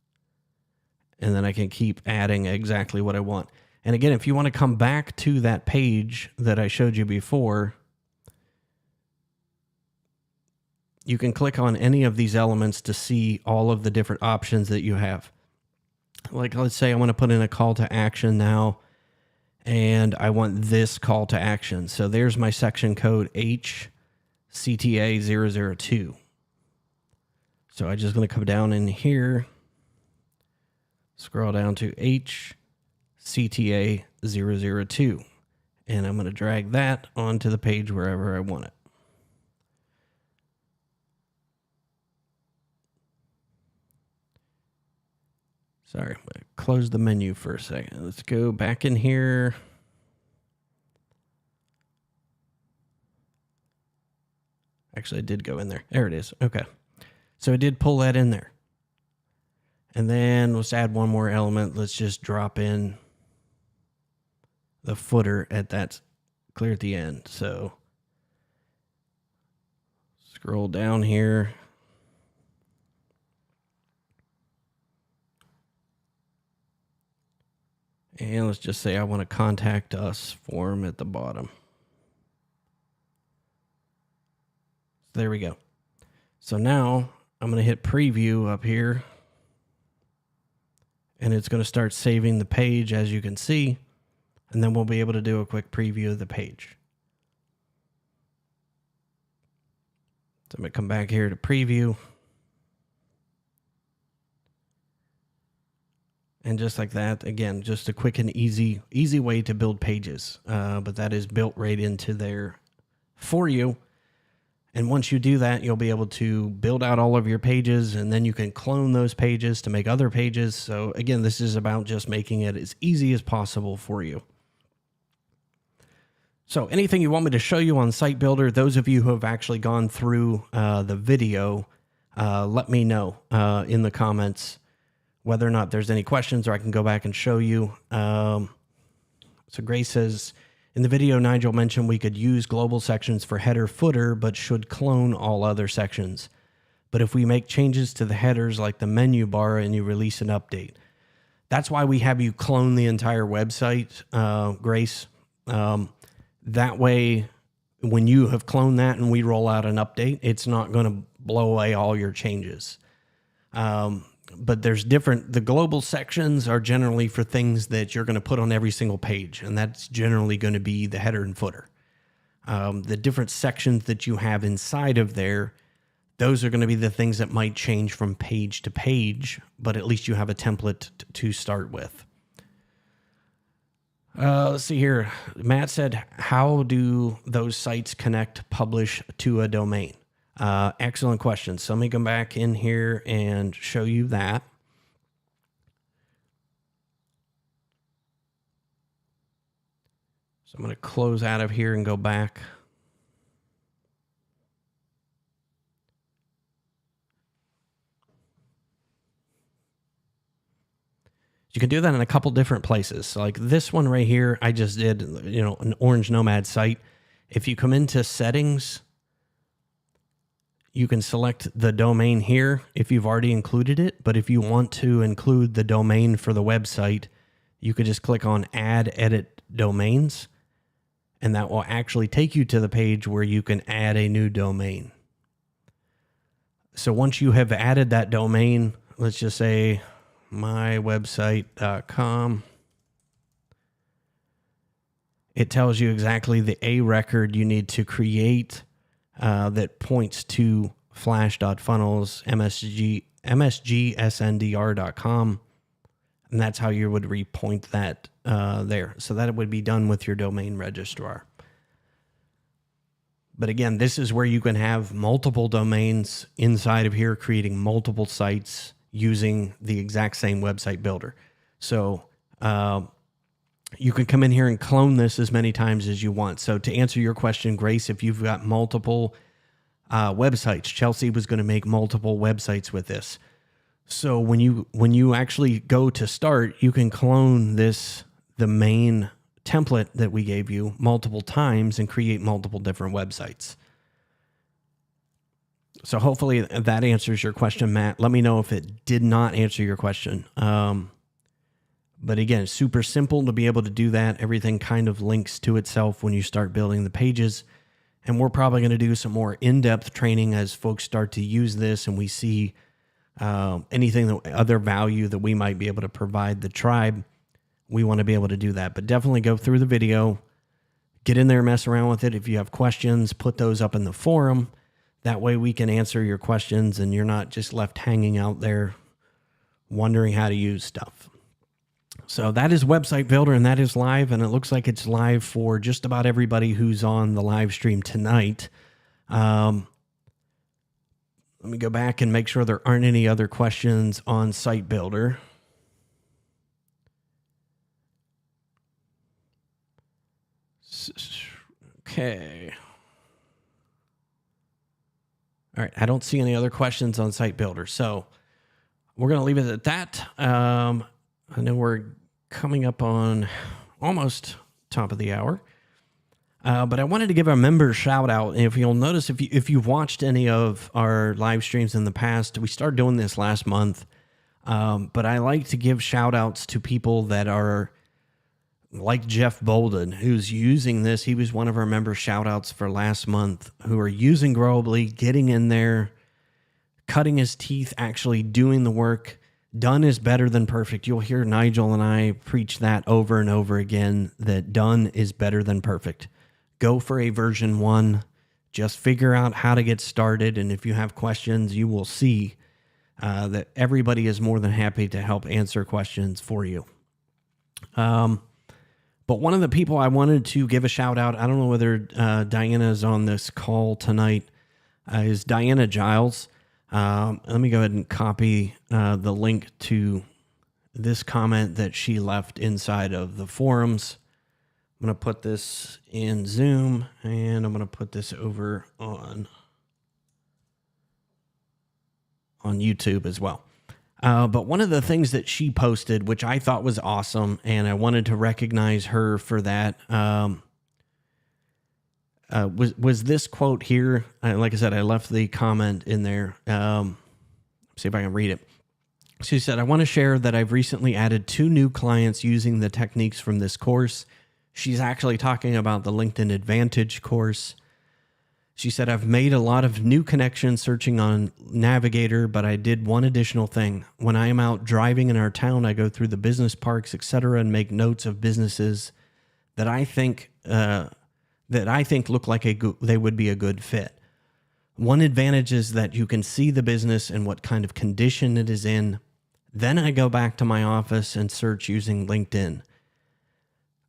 and then I can keep adding exactly what I want. And again, if you want to come back to that page that I showed you before, you can click on any of these elements to see all of the different options that you have. Like, let's say I want to put in a call to action now, and I want this call to action. So there's my section code HCTA002. So I'm just going to come down in here, scroll down to HCTA002, and I'm going to drag that onto the page wherever I want it. Sorry, close the menu for a second. Let's go back in here. Actually, I did go in there. There it is. Okay. So I did pull that in there. And then let's add one more element. Let's just drop in the footer at that clear at the end. So scroll down here. And let's just say I want to contact us form at the bottom. There we go. So now I'm going to hit preview up here. And it's going to start saving the page, as you can see. And then we'll be able to do a quick preview of the page. So I'm going to come back here to preview. And just like that, again, just a quick and easy way to build pages. But that is built right into there for you. And once you do that, you'll be able to build out all of your pages, and then you can clone those pages to make other pages. So again, this is about just making it as easy as possible for you. So anything you want me to show you on Site Builder, those of you who have actually gone through the video, let me know in the comments whether or not there's any questions, or I can go back and show you. So Grace says, in the video, Nigel mentioned we could use global sections for header footer, but should clone all other sections. But if we make changes to the headers like the menu bar and you release an update, that's why we have you clone the entire website, Grace. That way, when you have cloned that and we roll out an update, it's not going to blow away all your changes. But there's the global sections are generally for things that you're going to put on every single page, and that's generally going to be the header and footer. The different sections that you have inside of there, those are going to be the things that might change from page to page, but at least you have a template to start with. Let's see here. Matt said, how do those sites connect publish to a domain? Excellent question. So let me come back in here and show you that. So I'm going to close out of here and go back. You can do that in a couple different places. So like this one right here, I just did, an Orange Nomad site. If you come into settings, you can select the domain here if you've already included it. But if you want to include the domain for the website, you could just click on Add Edit Domains, and that will actually take you to the page where you can add a new domain. So once you have added that domain, let's just say mywebsite.com, it tells you exactly the A record you need to create that points to flash.funnels, msgsndr.com. And that's how you would repoint that there. So that would be done with your domain registrar. But again, this is where you can have multiple domains inside of here, creating multiple sites using the exact same website builder. So you can come in here and clone this as many times as you want. So to answer your question, Grace, if you've got multiple websites, Chelsea was going to make multiple websites with this. So when you actually go to start, you can clone the main template that we gave you multiple times and create multiple different websites. So hopefully that answers your question, Matt. Let me know if it did not answer your question. But again, it's super simple to be able to do that. Everything kind of links to itself when you start building the pages. And we're probably going to do some more in-depth training as folks start to use this and we see anything, other value that we might be able to provide the tribe. We want to be able to do that. But definitely go through the video, get in there, mess around with it. If you have questions, put those up in the forum. That way we can answer your questions and you're not just left hanging out there wondering how to use stuff. So that is Website Builder, and that is live, and it looks like it's live for just about everybody who's on the live stream tonight. Let me go back and make sure there aren't any other questions on Site Builder. Okay. All right, I don't see any other questions on Site Builder, so we're going to leave it at that. I know we're coming up on almost top of the hour, but I wanted to give our members shout out. And if you'll notice, if you've watched any of our live streams in the past, we started doing this last month, but I like to give shout outs to people that are like Jeff Bolden, who's using this. He was one of our member shout outs for last month, who are using Growably, getting in there, cutting his teeth, actually doing the work. Done is better than perfect. You'll hear Nigel and I preach that over and over again, that done is better than perfect. Go for a version 1. Just figure out how to get started. And if you have questions, you will see that everybody is more than happy to help answer questions for you. But one of the people I wanted to give a shout out, I don't know whether Diana is on this call tonight, is Diana Giles. Let me go ahead and copy the link to this comment that she left inside of the forums. I'm going to put this in Zoom, and I'm going to put this over on YouTube as well. But one of the things that she posted, which I thought was awesome, and I wanted to recognize her for that, was this quote here. Like I said, I left the comment in there. See if I can read it. She said, I want to share that I've recently added 2 new clients using the techniques from this course. She's actually talking about the LinkedIn Advantage course. She said, I've made a lot of new connections searching on Navigator, but I did one additional thing. When I am out driving in our town, I go through the business parks, etc., and make notes of businesses that I think look like they would be a good fit. One advantage is that you can see the business and what kind of condition it is in. Then I go back to my office and search using LinkedIn.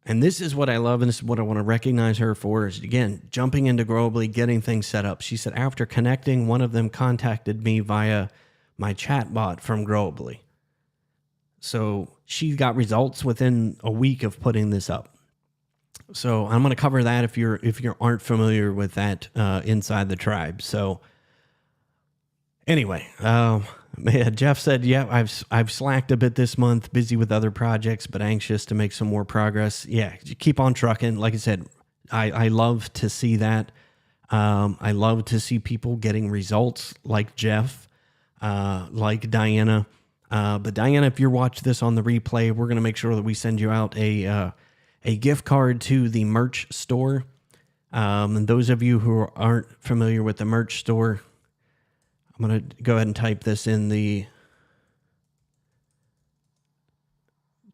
And this is what I love, and this is what I want to recognize her for, is, again, jumping into Growably, getting things set up. She said, after connecting, one of them contacted me via my chatbot from Growably. So she got results within a week of putting this up. So I'm going to cover that if you aren't familiar with that inside the tribe. So anyway, Jeff said, yeah, I've slacked a bit this month, busy with other projects, but anxious to make some more progress. Yeah, keep on trucking. Like I said, I love to see that. I love to see people getting results like Jeff, like Diana. But Diana, if you're watching this on the replay, we're going to make sure that we send you out a gift card to the merch store. And those of you who aren't familiar with the merch store, I'm going to go ahead and type this in the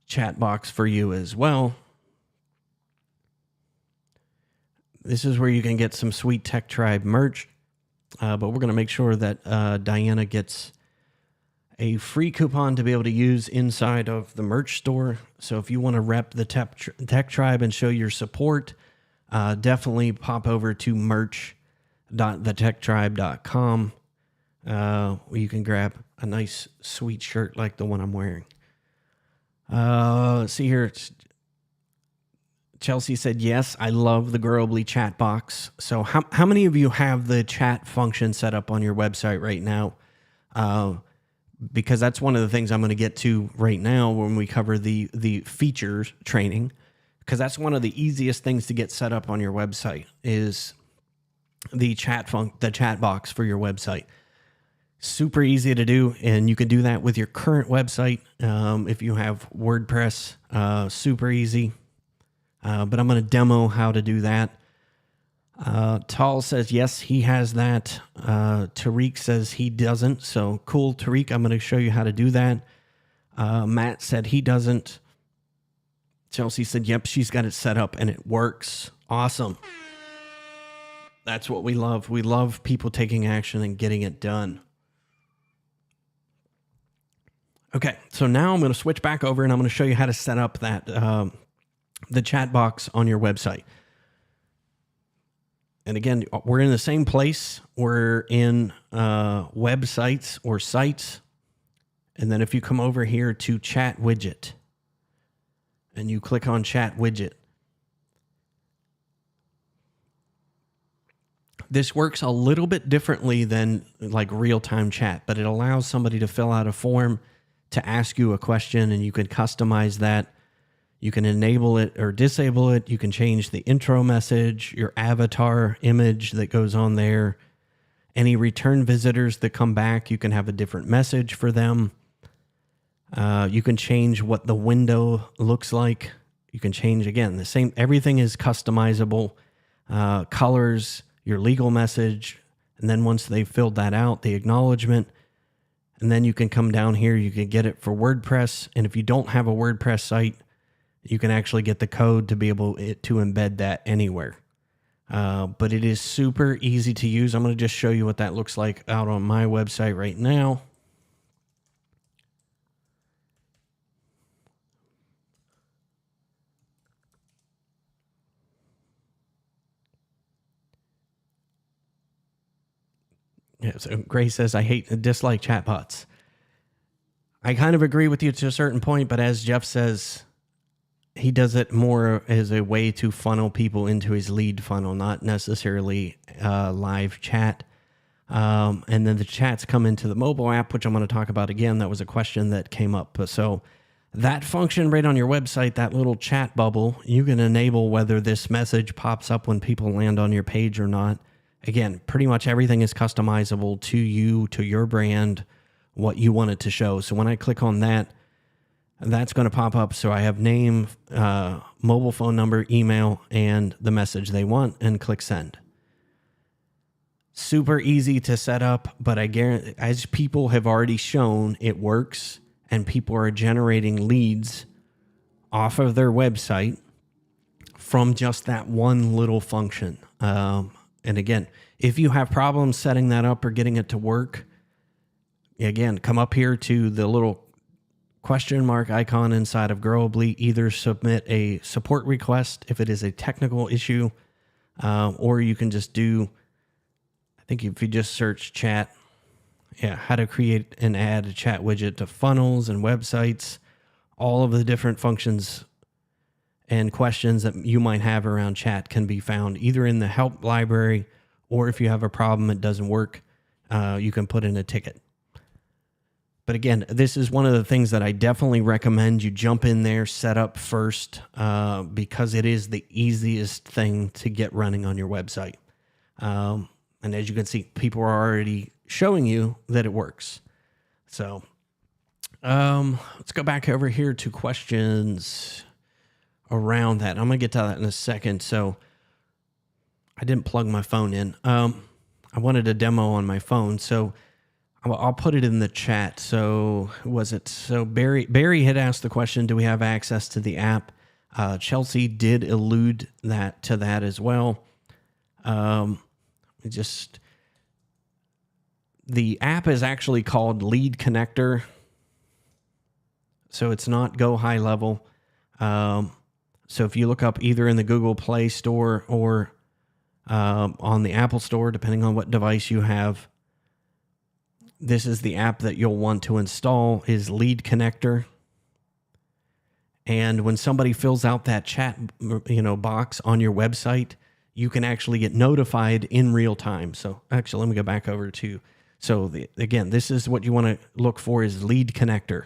chat box for you as well. This is where you can get some sweet Tech Tribe merch. But we're going to make sure that Diana gets a free coupon to be able to use inside of the merch store. So if you want to rep the Tech Tribe and show your support, definitely pop over to merch.thetechtribe.com. Where you can grab a nice sweet shirt like the one I'm wearing. Let's see here. Chelsea said, yes, I love the Growably chat box. So how many of you have the chat function set up on your website right now? Because that's one of the things I'm going to get to right now when we cover the features training, because that's one of the easiest things to get set up on your website is the chat box for your website. Super easy to do, and you can do that with your current website. If you have WordPress, super easy. But I'm going to demo how to do that. Tal says, yes, he has that. Tariq says he doesn't. So cool, Tariq, I'm going to show you how to do that. Matt said he doesn't. Chelsea said, yep, she's got it set up and it works. Awesome. That's what we love. We love people taking action and getting it done. Okay, so now I'm going to switch back over and I'm going to show you how to set up that the chat box on your website. And again, we're in the same place. We're in websites or sites. And then if you come over here to Chat Widget and you click on Chat Widget, this works a little bit differently than like real-time chat, but it allows somebody to fill out a form to ask you a question, and you can customize that. You can enable it or disable it. You can change the intro message, your avatar image that goes on there. Any return visitors that come back, you can have a different message for them. You can change what the window looks like. You can change, again, the same, everything is customizable. Colors, your legal message, and then once they've filled that out, the acknowledgement, and then you can come down here, you can get it for WordPress, and if you don't have a WordPress site, you can actually get the code to be able to embed that anywhere. But it is super easy to use. I'm going to just show you what that looks like out on my website right now. Yeah, so Grace says, I dislike chatbots. I kind of agree with you to a certain point, but as Jeff says, he does it more as a way to funnel people into his lead funnel, not necessarily live chat. And then the chats come into the mobile app, which I'm going to talk about again. That was a question that came up. So that function right on your website, that little chat bubble, you can enable whether this message pops up when people land on your page or not. Again, pretty much everything is customizable to you, to your brand, what you want it to show. So when I click on that, that's going to pop up. So I have name, mobile phone number, email, and the message they want, and click send. Super easy to set up, but I guarantee, as people have already shown, it works, and people are generating leads off of their website from just that one little function. And again, if you have problems setting that up or getting it to work, again, come up here to the little question mark icon inside of Growably. Either submit a support request if it is a technical issue, or you can just do, I think if you just search chat, how to create and add a chat widget to funnels and websites, all of the different functions and questions that you might have around chat can be found either in the help library, or if you have a problem, it doesn't work, you can put in a ticket. But again, this is one of the things that I definitely recommend you jump in there, set up first, because it is the easiest thing to get running on your website. And as you can see, people are already showing you that it works. So let's go back over here to questions around that. I'm going to get to that in a second. So I didn't plug my phone in. I wanted a demo on my phone. So I'll put it in the chat. So was it? So Barry had asked the question, do we have access to the app? Chelsea did allude to that as well. The app is actually called Lead Connector. So it's not Go High Level. So if you look up either in the Google Play Store or on the Apple Store, depending on what device you have, this is the app that you'll want to install, is Lead Connector. And when somebody fills out that chat, box on your website, you can actually get notified in real time. So actually, let me go back over to, again, this is what you want to look for is lead connector.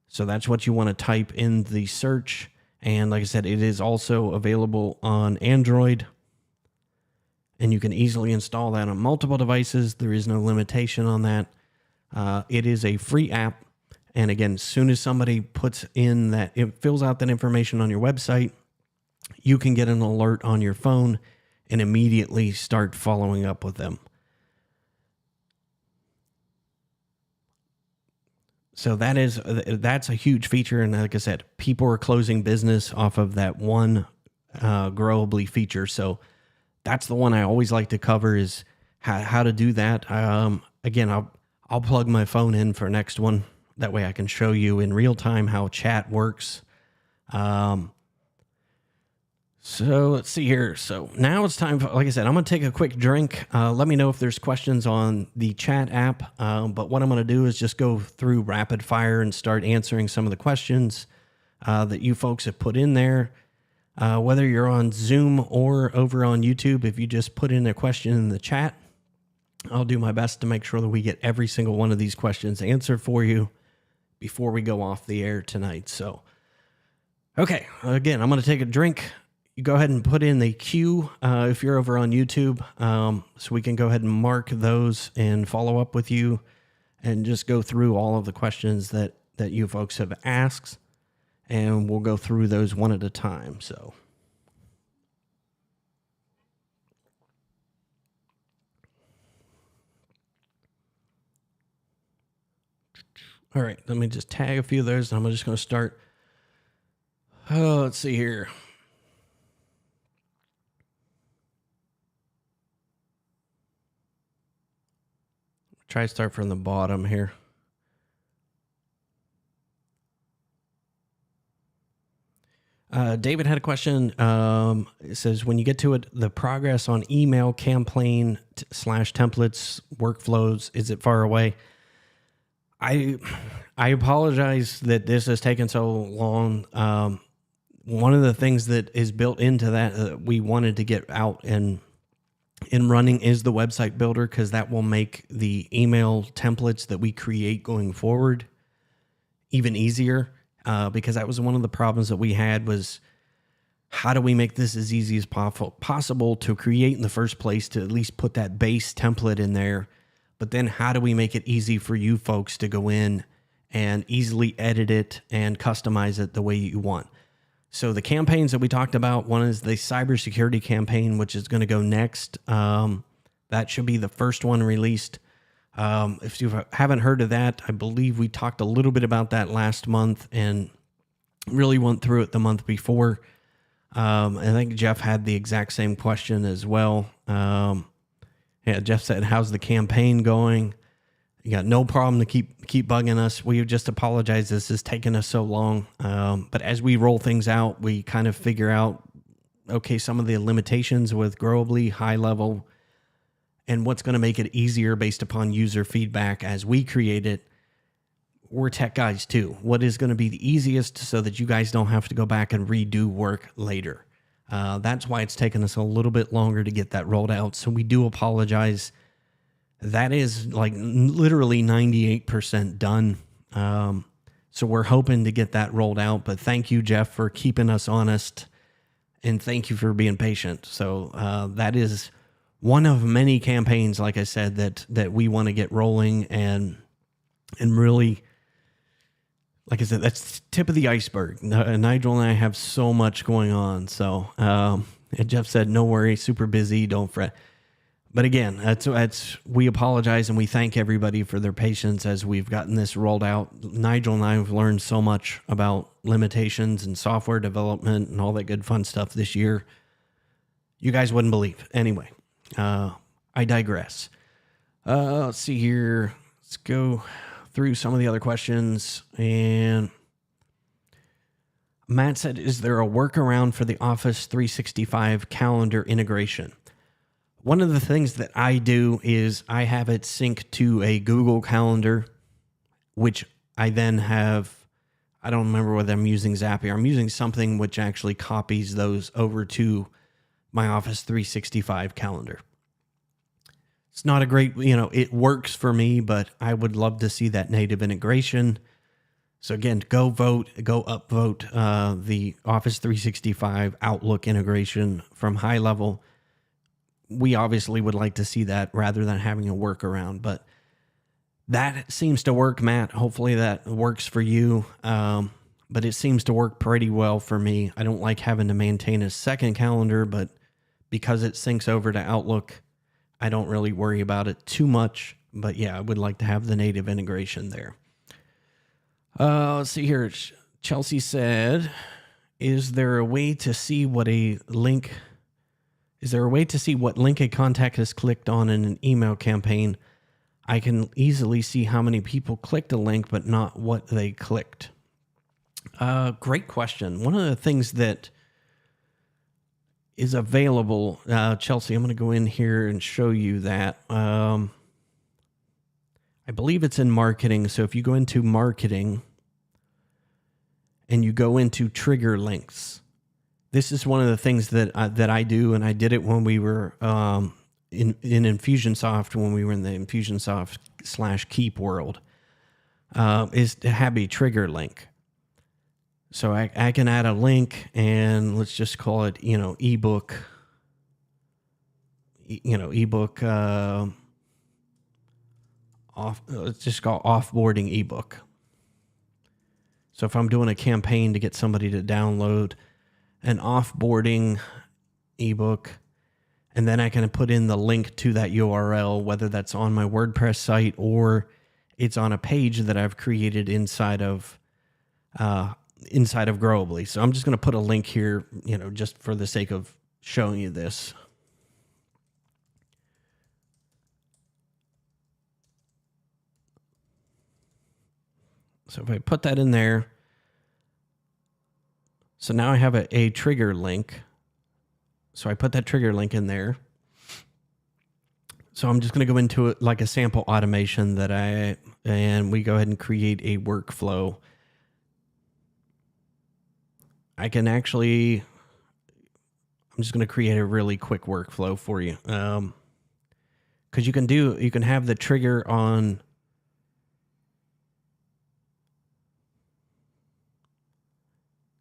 So that's what you want to type in the search. And like I said, it is also available on Android. And you can easily install that on multiple devices. There is no limitation on that. It is a free app. And again, as soon as somebody puts in that, it fills out that information on your website, you can get an alert on your phone and immediately start following up with them. So that's a huge feature. And like I said, people are closing business off of that one Growably feature. So that's the one I always like to cover is how to do that. Again, I'll plug my phone in for next one. That way I can show you in real time how chat works. So let's see here. So now it's time for, like I said, I'm going to take a quick drink. Let me know if there's questions on the chat app. But what I'm going to do is just go through rapid fire and start answering some of the questions that you folks have put in there. Whether you're on Zoom or over on YouTube, if you just put in a question in the chat, I'll do my best to make sure that we get every single one of these questions answered for you before we go off the air tonight. So, okay, again, I'm going to take a drink. You go ahead and put in the queue if you're over on YouTube, so we can go ahead and mark those and follow up with you and just go through all of the questions that you folks have asked, and we'll go through those one at a time. So, all right, let me just tag a few of those, and I'm just going to start. Oh, let's see here. Try to start from the bottom here. David had a question. It says, when you get to it, the progress on email campaign /templates workflows, is it far away? I apologize that this has taken so long. One of the things that is built into that we wanted to get out and running is the website builder, because that will make the email templates that we create going forward even easier. Because that was one of the problems that we had was, how do we make this as easy as possible to create in the first place, to at least put that base template in there. But then how do we make it easy for you folks to go in and easily edit it and customize it the way you want? So the campaigns that we talked about, one is the cybersecurity campaign, which is going to go next. That should be the first one released. If you haven't heard of that, I believe we talked a little bit about that last month and really went through it the month before. I think Jeff had the exact same question as well. Jeff said, how's the campaign going? You got no problem to keep bugging us. We just apologize. This has taken us so long. But as we roll things out, we kind of figure out, okay, some of the limitations with Growably, high level, and what's going to make it easier based upon user feedback as we create it. We're tech guys too. What is going to be the easiest so that you guys don't have to go back and redo work later? That's why it's taken us a little bit longer to get that rolled out. So we do apologize. That is like literally 98% done. So we're hoping to get that rolled out. But thank you, Jeff, for keeping us honest. And thank you for being patient. So that is one of many campaigns, like I said, that we want to get rolling and really, like I said, that's the tip of the iceberg. Nigel and I have so much going on. So and Jeff said, no worry, super busy, don't fret. But again, that's we apologize and we thank everybody for their patience as we've gotten this rolled out. Nigel and I have learned so much about limitations and software development and all that good fun stuff this year. You guys wouldn't believe. Anyway, I digress. Let's see here. Let's go through some of the other questions. And Matt said, is there a workaround for the Office 365 calendar integration? One of the things that I do is I have it sync to a Google Calendar, which I then have I don't remember whether I'm using Zapier. I'm using something which actually copies those over to my Office 365 calendar. It's not a great, it works for me, but I would love to see that native integration. So again, go upvote the Office 365 Outlook integration from high level. We obviously would like to see that rather than having a workaround, but that seems to work, Matt. Hopefully that works for you. But it seems to work pretty well for me. I don't like having to maintain a second calendar, but because it syncs over to Outlook, I don't really worry about it too much. But yeah, I would like to have the native integration there. Let's see here. Chelsea said, is there a way to see what link a contact has clicked on in an email campaign? I can easily see how many people clicked a link, but not what they clicked. Great question. One of the things that is available, Chelsea, I'm going to go in here and show you that. I believe it's in marketing. So if you go into marketing and you go into trigger links, this is one of the things that I do, and I did it when we were in Infusionsoft, when we were in the Infusionsoft / Keep world, is to have a trigger link. So I can add a link, and let's just call it, ebook, let's just call offboarding ebook. So if I'm doing a campaign to get somebody to download an offboarding ebook, and then I can put in the link to that URL, whether that's on my WordPress site or it's on a page that I've created inside of Growably. So I'm just going to put a link here, just for the sake of showing you this. So if I put that in there, so now I have a trigger link. So I put that trigger link in there. So I'm just going to go into it like a sample automation and we go ahead and create a workflow. I'm just going to create a really quick workflow for you. Because you can have the trigger on.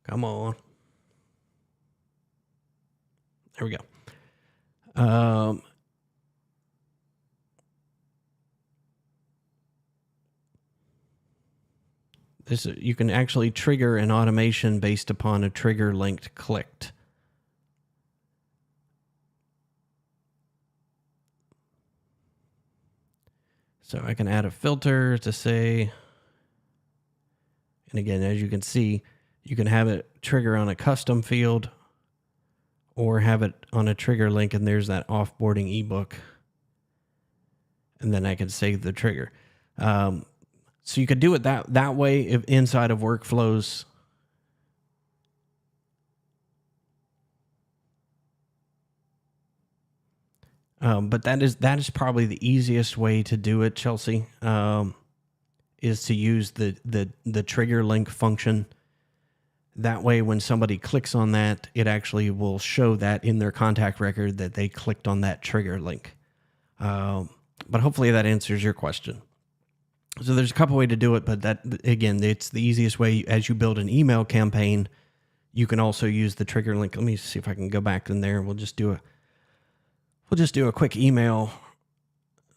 Come on. There we go. You can actually trigger an automation based upon a trigger link clicked. So I can add a filter to say, and again, as you can see, you can have it trigger on a custom field or have it on a trigger link, and there's that offboarding ebook. And then I can save the trigger. So you could do it that way if inside of workflows. But that is probably the easiest way to do it, Chelsea, is to use the trigger link function. That way, when somebody clicks on that, it actually will show that in their contact record that they clicked on that trigger link. But hopefully that answers your question. So there's a couple ways to do it, but that, again, it's the easiest way. As you build an email campaign, you can also use the trigger link. Let me see if I can go back in there. We'll just do a quick email.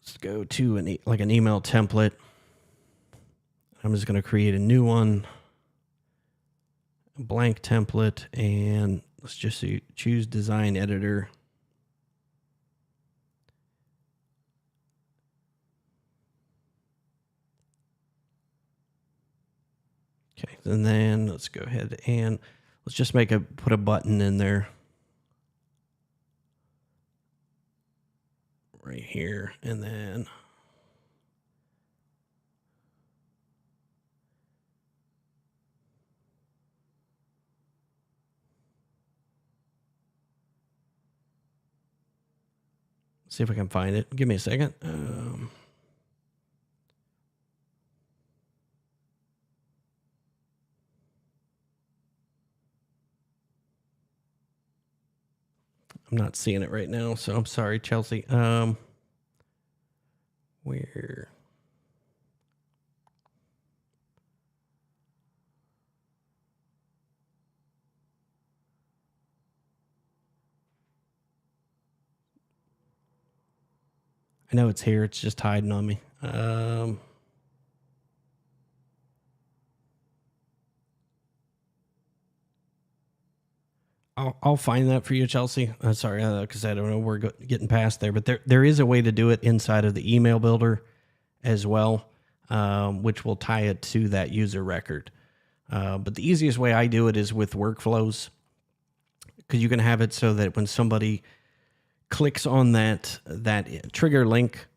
Let's go to an email template. I'm just going to create a new one, a blank template, and let's just choose design editor. Okay, and then let's go ahead and let's just put a button in there right here, and then see if I can find it. Give me a second. I'm not seeing it right now, so I'm sorry, Chelsea. Where? I know it's here. It's just hiding on me. I'll find that for you, Chelsea. Sorry, because I don't know we're getting past there, but there is a way to do it inside of the email builder as well, which will tie it to that user record. But the easiest way I do it is with workflows, because you can have it so that when somebody clicks on that trigger link,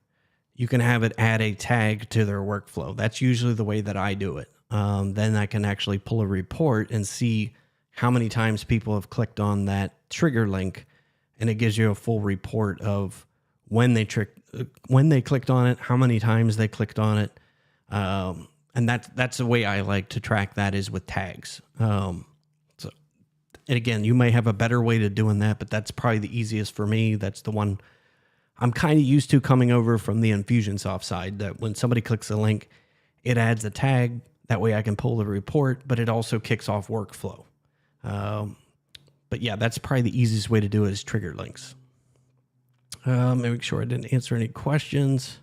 you can have it add a tag to their workflow. That's usually the way that I do it. Then I can actually pull a report and see how many times people have clicked on that trigger link, and it gives you a full report of when they clicked on it, how many times they clicked on it, and that's the way I like to track that, is with tags. And again, you may have a better way to doing that, but that's probably the easiest for me. That's the one I'm kind of used to coming over from the Infusionsoft side, that when somebody clicks a link, it adds a tag. That way I can pull the report, but it also kicks off workflow. But yeah, that's probably the easiest way to do it, is trigger links. Make sure I didn't answer any questions.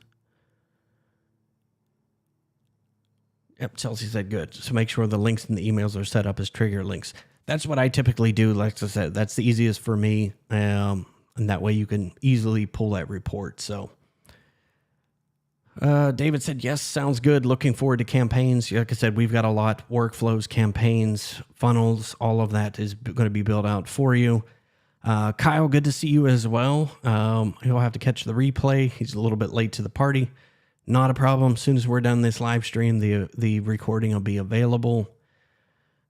Yep, Chelsea said good. So make sure the links in the emails are set up as trigger links. That's what I typically do. Like I said, that's the easiest for me. And that way you can easily pull that report. So David said, yes, sounds good. Looking forward to campaigns. Like I said, we've got a lot: workflows, campaigns, funnels, all of that is going to be built out for you. Kyle, good to see you as well. He'll have to catch the replay. He's a little bit late to the party. Not a problem. As soon as we're done this live stream, the recording will be available.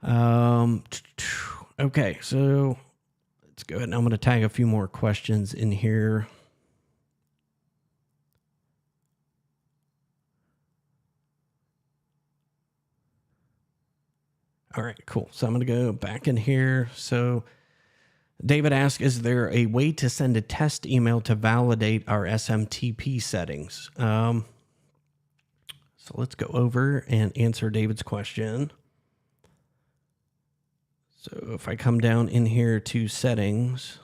Okay, so let's go ahead, and I'm going to tag a few more questions in here. All right, cool. So I'm going to go back in here. So David asked, is there a way to send a test email to validate our SMTP settings? So let's go over and answer David's question. So if I come down in here to settings,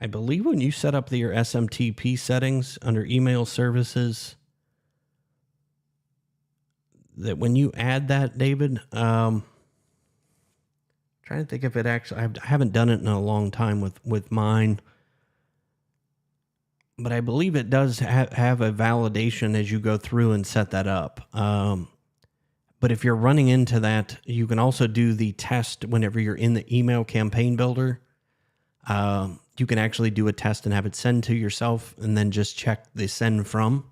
I believe when you set up your SMTP settings under email services, that when you add that, David, trying to think if it actually, I haven't done it in a long time with mine, but I believe it does have a validation as you go through and set that up. But if you're running into that, you can also do the test whenever you're in the email campaign builder. You can actually do a test and have it send to yourself, and then just check the send from,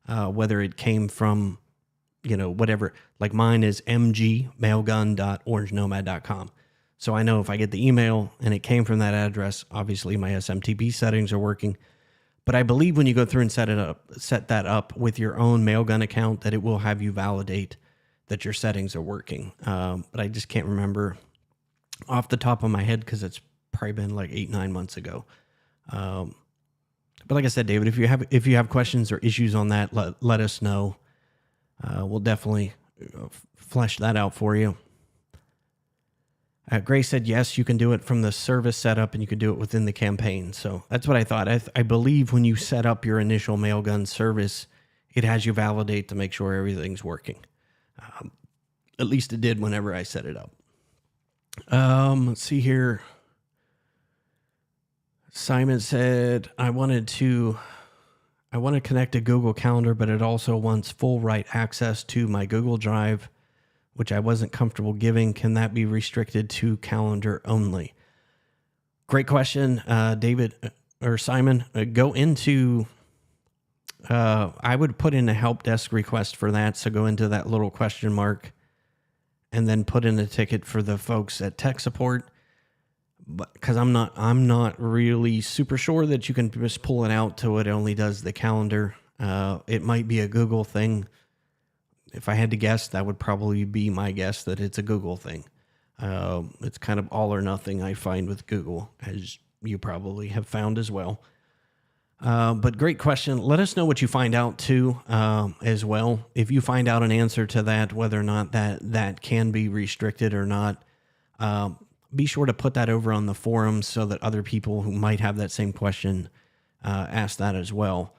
whether it came from, whatever. Like mine is mgmailgun.orangenomad.com. So I know if I get the email and it came from that address, obviously my SMTP settings are working. But I believe when you go through and set that up with your own Mailgun account, that it will have you validate that your settings are working. But I just can't remember off the top of my head, because it's probably been like 8-9 months ago. But like I said, David, if you have questions or issues on that, let us know. We'll definitely flesh that out for you. Grace said, yes, you can do it from the service setup, and you can do it within the campaign. So that's what I thought. I believe when you set up your initial Mailgun service, it has you validate to make sure everything's working. At least it did whenever I set it up. Let's see here. Simon said, I want to connect to Google Calendar, but it also wants full write access to my Google Drive, which I wasn't comfortable giving. Can that be restricted to Calendar only? Great question, David or Simon. Go into, I would put in a help desk request for that. So go into that little question mark and then put in a ticket for the folks at tech support. But because I'm not really super sure that you can just pull it out to it only does the calendar. It might be a Google thing. If I had to guess, that would probably be my guess, that it's a Google thing. It's kind of all or nothing, I find, with Google, as you probably have found as well. But great question. Let us know what you find out too, as well. If you find out an answer to that, whether or not that can be restricted or not, be sure to put that over on the forums so that other people who might have that same question ask that as well.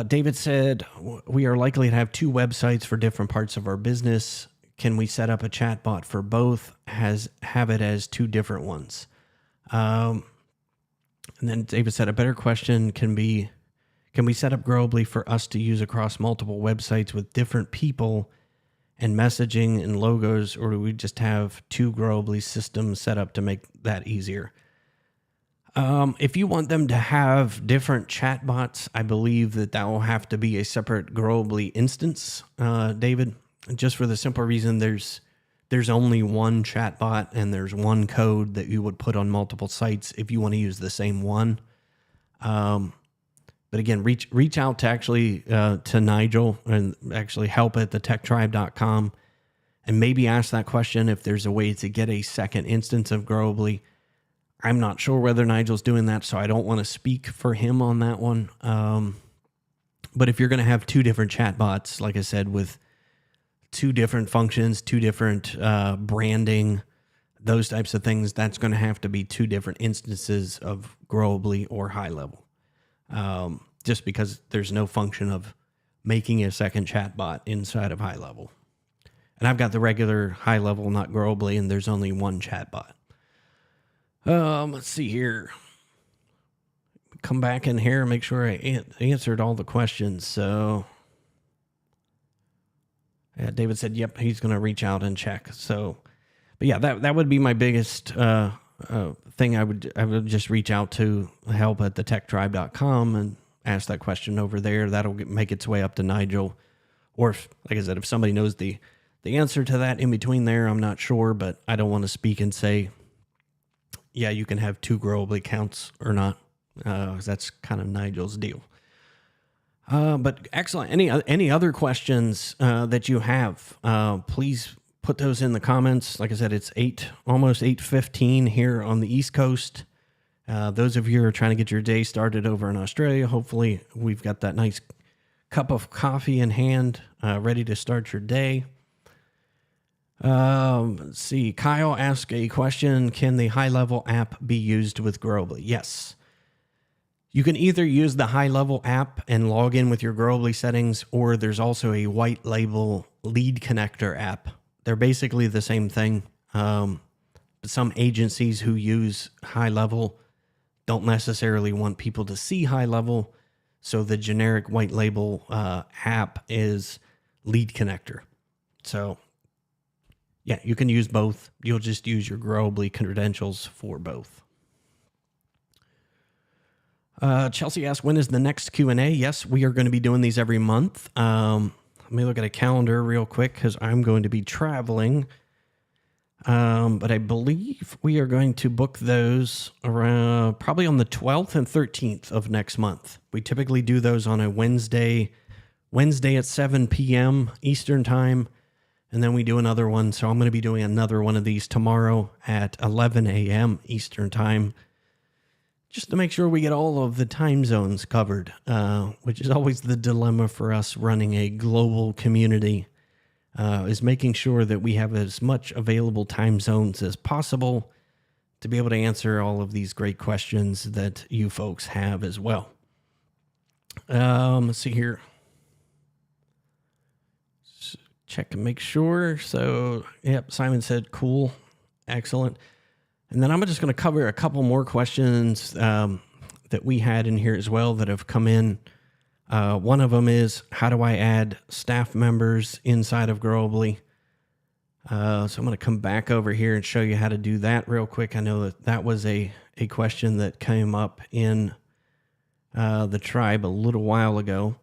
David said, we are likely to have 2 websites for different parts of our business. Can we set up a chatbot for both? Have it as 2 different ones? And then David said, a better question can we set up Growably for us to use across multiple websites with different people and messaging and logos, or do we just have 2 Growably systems set up to make that easier? If you want them to have different chatbots, I believe that will have to be a separate Growably instance, David, just for the simple reason there's only one chatbot and there's one code that you would put on multiple sites if you want to use the same one. But again, reach out to actually to Nigel and actually help at thetechtribe.com and maybe ask that question if there's a way to get a second instance of Growably. I'm not sure whether Nigel's doing that, so I don't want to speak for him on that one. But if you're going to have 2 different chatbots, like I said, with 2 different functions, 2 different branding, those types of things, that's going to have to be 2 different instances of Growably or High Level. Just because there's no function of making a second chatbot inside of High Level. And I've got the regular High Level, not Growably, and there's only one chatbot. Let's see here. Come back in here and make sure I answered all the questions. So, yeah, David said, yep, he's going to reach out and check. So, but yeah, that would be my biggest thing. I would just reach out to help at thetechtribe.com and ask that question over there. That'll make its way up to Nigel. Or if, like I said, if somebody knows the answer to that in between there, I'm not sure, but I don't want to speak and say, yeah, you can have 2 Growably accounts or not. That's kind of Nigel's deal. But excellent. Any other questions that you have, please put those in the comments. Like I said, it's almost 8:15 here on the East Coast. Those of you who are trying to get your day started over in Australia, hopefully we've got that nice cup of coffee in hand, ready to start your day. Let's see. Kyle asked a question. Can the High Level app be used with Growably? Yes. You can either use the High Level app and log in with your Growably settings, or there's also a white label lead connector app. They're basically the same thing. But some agencies who use High Level don't necessarily want people to see High Level. So the generic white label app is lead connector. So yeah, you can use both. You'll just use your Growably credentials for both. Chelsea asked, when is the next Q&A? Yes, we are going to be doing these every month. Let me look at a calendar real quick because I'm going to be traveling. But I believe we are going to book those around probably on the 12th and 13th of next month. We typically do those on a Wednesday at 7 p.m. Eastern time. And then we do another one. So I'm going to be doing another one of these tomorrow at 11 a.m. Eastern time, just to make sure we get all of the time zones covered, which is always the dilemma for us running a global community, is making sure that we have as much available time zones as possible to be able to answer all of these great questions that you folks have as well. Let's see here. Check and make sure. So, yep, Simon said, cool, excellent. And then I'm just going to cover a couple more questions that we had in here as well that have come in. One of them is, how do I add staff members inside of Growably? So I'm going to come back over here and show you how to do that real quick. I know that was a question that came up in the tribe a little while ago.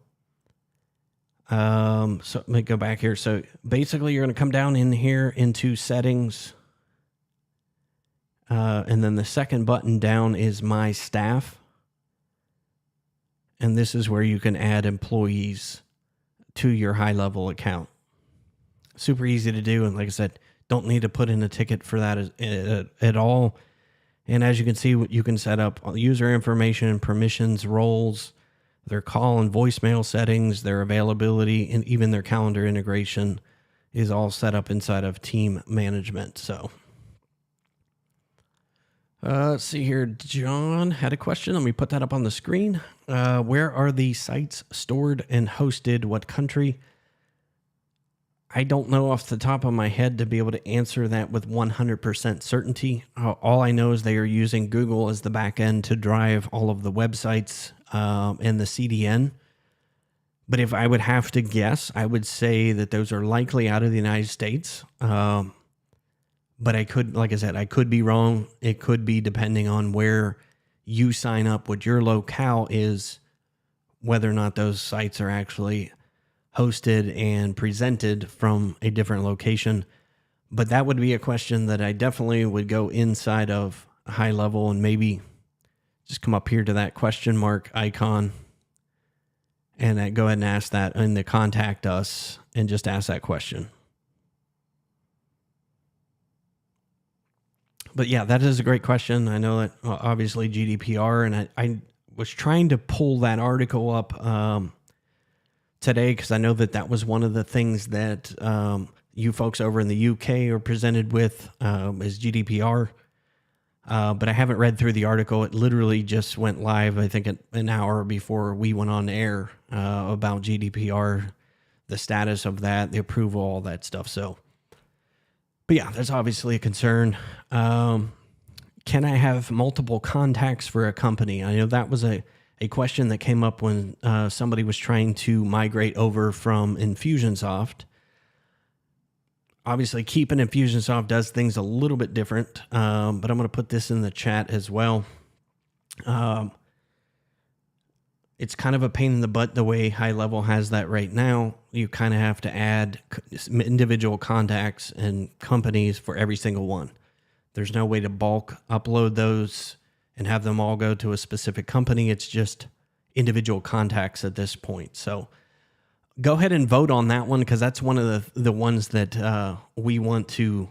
So let me go back here. So basically you're going to come down in here into settings. And then the second button down is my staff. And this is where you can add employees to your High Level account. Super easy to do. And like I said, don't need to put in a ticket for that at all. And as you can see, you can set up user information, permissions, roles, their call and voicemail settings, their availability, and even their calendar integration is all set up inside of team management. So let's see here. John had a question. Let me put that up on the screen. Where are the sites stored and hosted? What country? I don't know off the top of my head to be able to answer that with 100% certainty. All I know is they are using Google as the back end to drive all of the websites and the CDN. But if I would have to guess, I would say that those are likely out of the United States. But I could, like I said, I could be wrong. It could be depending on where you sign up, what your locale is, whether or not those sites are actually hosted and presented from a different location. But that would be a question that I definitely would go inside of High Level and maybe just come up here to that question mark icon and go ahead and ask that in the contact us and just ask that question. But yeah, that is a great question. I know that obviously GDPR, and I was trying to pull that article up today because I know that was one of the things that you folks over in the UK are presented with is GDPR. But I haven't read through the article. It literally just went live, I think, an hour before we went on air about GDPR, the status of that, the approval, all that stuff. So, but yeah, there's obviously a concern. Can I have multiple contacts for a company? I know that was a question that came up when somebody was trying to migrate over from Infusionsoft. Obviously, keeping Infusionsoft does things a little bit different, but I'm going to put this in the chat as well. It's kind of a pain in the butt the way High Level has that right now. You kind of have to add individual contacts and companies for every single one. There's no way to bulk upload those and have them all go to a specific company. It's just individual contacts at this point. So go ahead and vote on that one because that's one of the ones that we want to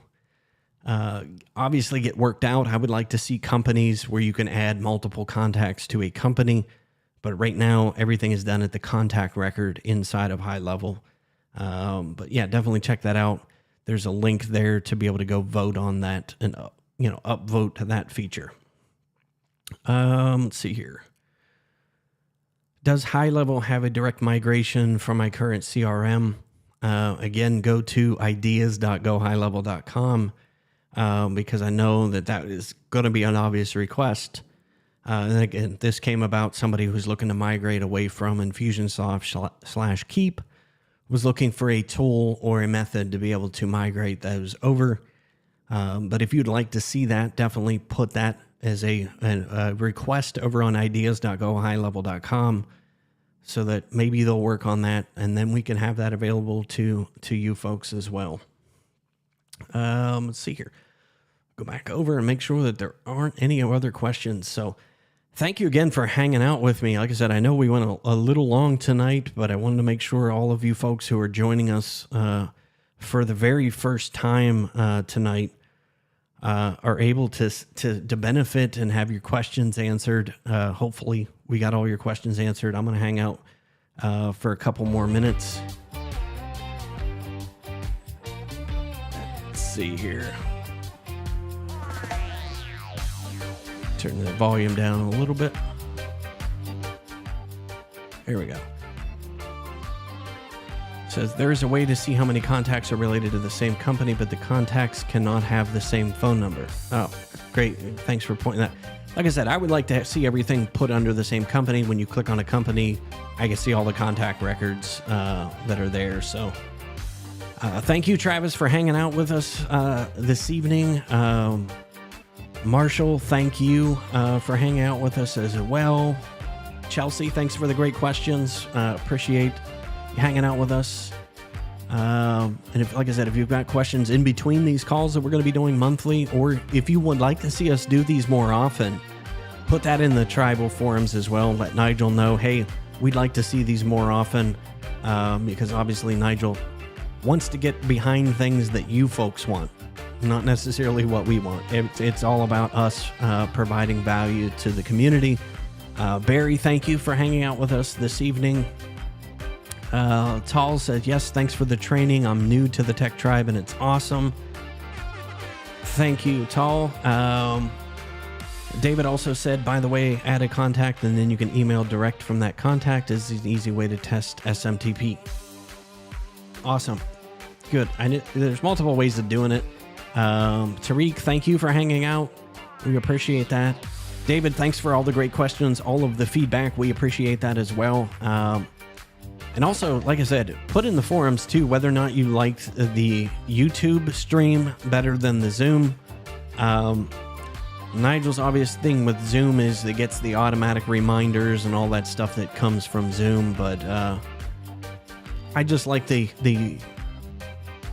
obviously get worked out. I would like to see companies where you can add multiple contacts to a company. But right now, everything is done at the contact record inside of High Level. But yeah, definitely check that out. There's a link there to be able to go vote on that and upvote to that feature. Let's see here. Does High Level have a direct migration from my current CRM? Again, go to ideas.gohighlevel.com because I know that is going to be an obvious request. And again, this came about somebody who's looking to migrate away from Infusionsoft / Keep, was looking for a tool or a method to be able to migrate those over. But if you'd like to see that, definitely put that as a request over on ideas.gohighlevel.com so that maybe they'll work on that, and then we can have that available to you folks as well. Let's see here. Go back over and make sure that there aren't any other questions. So thank you again for hanging out with me. Like I said, I know we went a little long tonight, but I wanted to make sure all of you folks who are joining us for the very first time tonight are able to benefit and have your questions answered. Hopefully we got all your questions answered. I'm going to hang out for a couple more minutes. Let's see here. Turn the volume down a little bit. Here we go. It says there is a way to see how many contacts are related to the same company, but the contacts cannot have the same phone number. Oh, great. Thanks for pointing that. Like I said, I would like to see everything put under the same company. When you click on a company, I can see all the contact records that are there. So thank you, Travis, for hanging out with us this evening. Marshall, thank you for hanging out with us as well. Chelsea, thanks for the great questions. Appreciate you hanging out with us. And if, like I said, if you've got questions in between these calls that we're going to be doing monthly, or if you would like to see us do these more often, put that in the tribal forums as well. Let Nigel know, hey, we'd like to see these more often, because obviously Nigel wants to get behind things that you folks want. not necessarily what we want. It's all about us providing value to the community. Barry, thank you for hanging out with us this evening. Tall said, yes, thanks for the training. I'm new to the Tech Tribe and it's awesome. Thank you, Tall. David also said, by the way, add a contact and then you can email direct from that contact is an easy way to test SMTP. Awesome. Good. There's multiple ways of doing it. Tariq, thank you for hanging out. We appreciate that. David, thanks for all the great questions, all of the feedback. We appreciate that as well. And also, like I said, put in the forums too whether or not you liked the YouTube stream better than the Zoom. Nigel's obvious thing with Zoom is it gets the automatic reminders and all that stuff that comes from Zoom, but I just like the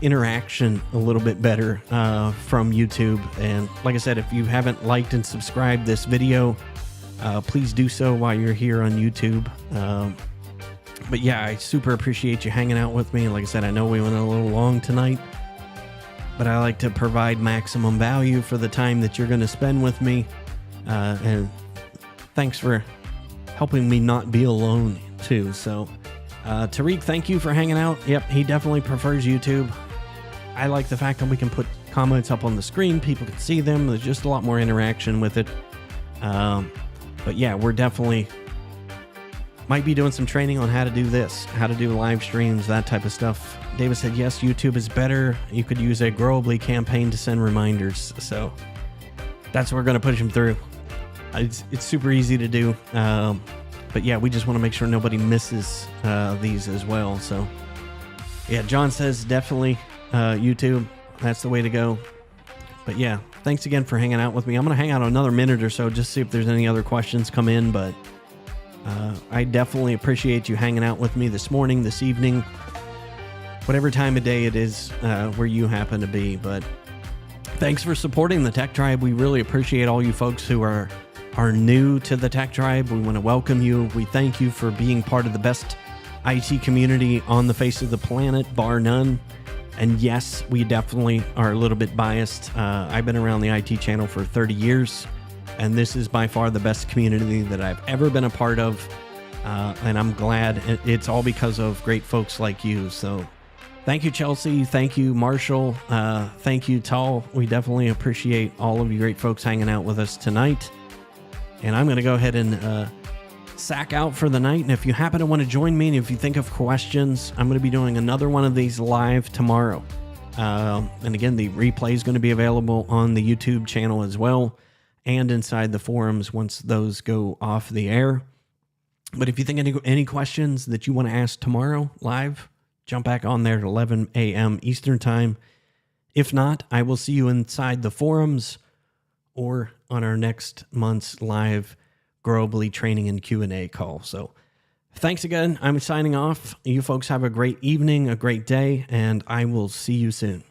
interaction a little bit better from YouTube. And like I said, if you haven't liked and subscribed this video, please do so while you're here on YouTube. But yeah, I super appreciate you hanging out with me. Like I said, I know we went a little long tonight, but I like to provide maximum value for the time that you're going to spend with me. And thanks for helping me not be alone too. So Tariq, thank you for hanging out. Yep, he definitely prefers YouTube. I like the fact that we can put comments up on the screen. People can see them. There's just a lot more interaction with it. But yeah, we're definitely might be doing some training on how to do this, how to do live streams, that type of stuff. David said, yes, YouTube is better. You could use a Growably campaign to send reminders. So that's what we're going to push him through. It's super easy to do. But yeah, we just want to make sure nobody misses these as well. So yeah, John says definitely YouTube. That's the way to go. But yeah, thanks again for hanging out with me. I'm going to hang out another minute or so, just see if there's any other questions come in. But I definitely appreciate you hanging out with me this morning, this evening, whatever time of day it is where you happen to be. But thanks for supporting the Tech Tribe. We really appreciate all you folks who are new to the Tech Tribe. We want to welcome you. We thank you for being part of the best IT community on the face of the planet, bar none. And yes, we definitely are a little bit biased. I've been around the IT channel for 30 years, and this is by far the best community that I've ever been a part of. And I'm glad it's all because of great folks like you. So thank you, Chelsea. Thank you, Marshall. Thank you, Tall. We definitely appreciate all of you great folks hanging out with us tonight. And I'm going to go ahead and sack out for the night. And if you happen to want to join me and if you think of questions, I'm going to be doing another one of these live tomorrow. And again, the replay is going to be available on the YouTube channel as well and inside the forums once those go off the air. But if you think any questions that you want to ask tomorrow live, jump back on there at 11 a.m. Eastern time. If not, I will see you inside the forums or on our next month's live Growably training and Q&A call. So thanks again. I'm signing off. You folks have a great evening, a great day, and I will see you soon.